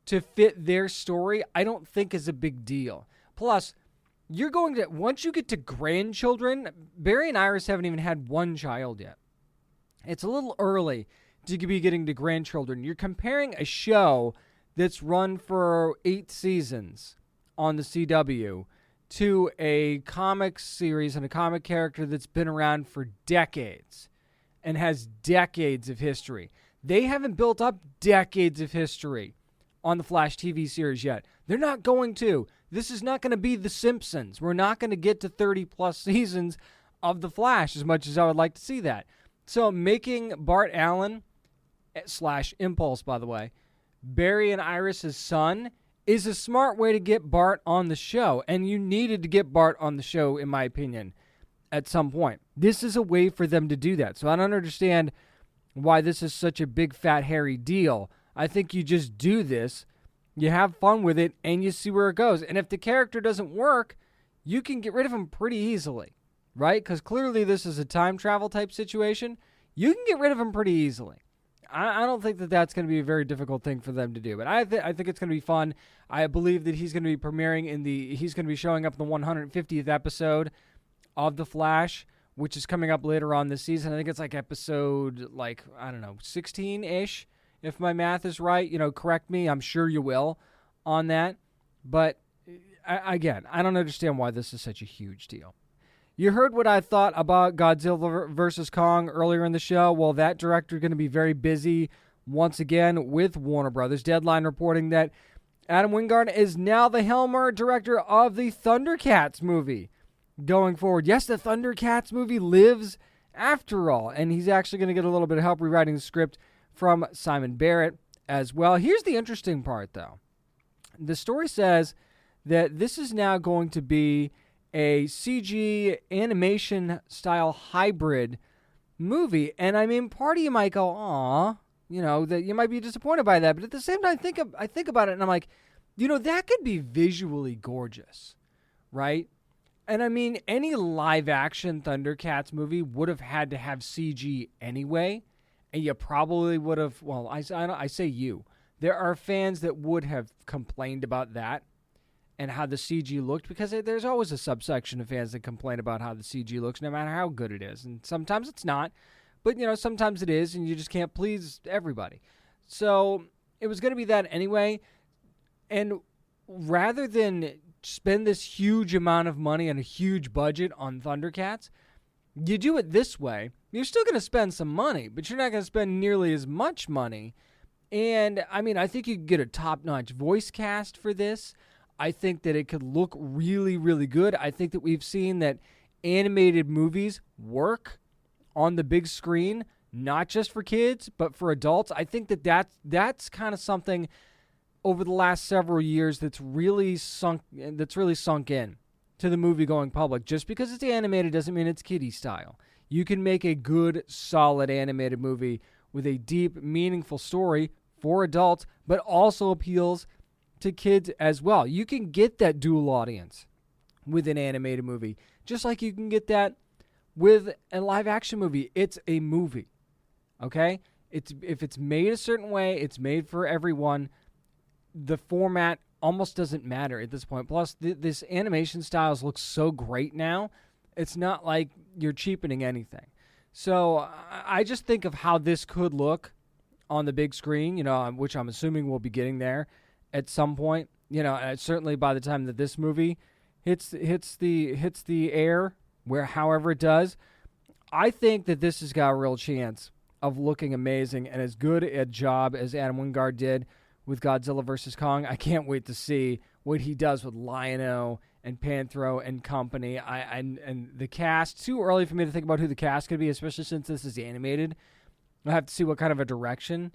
to fit their story, I don't think is a big deal. Plus, you're going to, once you get to grandchildren, Barry and Iris haven't even had one child yet. It's a little early to be getting to grandchildren. You're comparing a show that's run for 8 seasons on the CW to a comic series and a comic character that's been around for decades and has decades of history. They haven't built up decades of history on the Flash TV series yet. They're not going to. This is not going to be The Simpsons. We're not going to get to 30-plus seasons of The Flash, as much as I would like to see that. So making Bart Allen, / Impulse, by the way, Barry and Iris' son, is a smart way to get Bart on the show. And you needed to get Bart on the show, in my opinion, at some point. This is a way for them to do that. So I don't understand why this is such a big, fat, hairy deal. I think you just do this, you have fun with it, and you see where it goes. And if the character doesn't work, you can get rid of him pretty easily, right? Because clearly this is a time travel type situation. You can get rid of him pretty easily. I don't think that that's going to be a very difficult thing for them to do, but I think it's going to be fun. I believe that he's going to be premiering he's going to be showing up in the 150th episode of The Flash, which is coming up later on this season. I think it's like episode, 16-ish, if my math is right. Correct me. I'm sure you will on that. But again, I don't understand why this is such a huge deal. You heard what I thought about Godzilla vs. Kong earlier in the show. Well, that director is going to be very busy once again with Warner Brothers. Deadline reporting that Adam Wingard is now the Helmer director of the Thundercats movie going forward. Yes, the Thundercats movie lives after all, and he's actually going to get a little bit of help rewriting the script from Simon Barrett as well. Here's the interesting part, though. The story says that this is now going to be a CG animation style hybrid movie. And I mean, part of you might go, aw, that you might be disappointed by that. But at the same time, I think about it and I'm like, that could be visually gorgeous, right? And I mean, any live action Thundercats movie would have had to have CG anyway. And you probably would have, well, I say you. There are fans that would have complained about that and how the CG looked, because there's always a subsection of fans that complain about how the CG looks, no matter how good it is. And sometimes it's not, but, sometimes it is, and you just can't please everybody. So it was going to be that anyway. And rather than spend this huge amount of money and a huge budget on Thundercats, you do it this way. You're still going to spend some money, but you're not going to spend nearly as much money. And, I mean, I think you could get a top-notch voice cast for this. I think that it could look really, really good. I think that we've seen that animated movies work on the big screen, not just for kids, but for adults. I think that's kind of something over the last several years that's really sunk in to the movie-going public. Just because it's animated doesn't mean it's kiddie style. You can make a good, solid animated movie with a deep, meaningful story for adults, but also appeals to kids as well. You can get that dual audience with an animated movie, just like you can get that with a live-action movie. It's a movie, okay? If it's made a certain way, it's made for everyone. The format almost doesn't matter at this point. Plus, this animation styles look so great now. It's not like you're cheapening anything. So I just think of how this could look on the big screen, which I'm assuming we'll be getting there at some point. Certainly by the time that this movie hits the air, however it does, I think that this has got a real chance of looking amazing and as good a job as Adam Wingard did with Godzilla vs. Kong. I can't wait to see what he does with Lion-O and Panthro and company. And the cast, too early for me to think about who the cast could be, especially since this is animated. I'll have to see what kind of a direction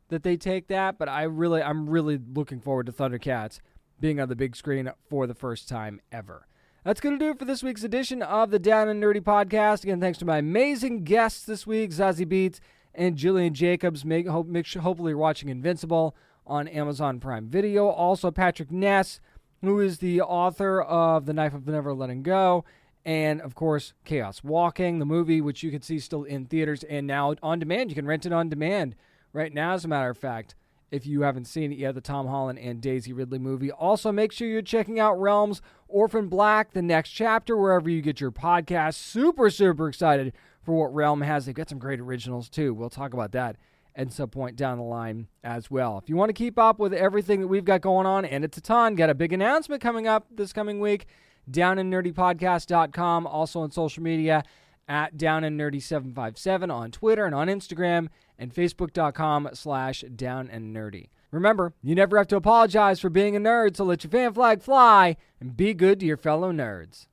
that they take that, but I'm really looking forward to Thundercats being on the big screen for the first time ever. That's going to do it for this week's edition of the Down and Nerdy Podcast. Again, thanks to my amazing guests this week, Zazie Beetz and Gillian Jacobs. Hopefully you're watching Invincible on Amazon Prime Video. Also, Patrick Ness, who is the author of The Knife of Never Letting Go, and, of course, Chaos Walking, the movie, which you can see still in theaters and now on demand. You can rent it on demand right now, as a matter of fact, if you haven't seen it yet, the Tom Holland and Daisy Ridley movie. Also, make sure you're checking out Realms Orphan Black, the next chapter, wherever you get your podcast. Super, super excited for what Realm has. They've got some great originals, too. We'll talk about that at some point down the line as well. If you want to keep up with everything that we've got going on, and it's a ton, got a big announcement coming up this coming week, downandnerdypodcast.com, also on social media at downandnerdy757 on Twitter and on Instagram, and facebook.com/downandnerdy. Remember, you never have to apologize for being a nerd, so let your fan flag fly and be good to your fellow nerds.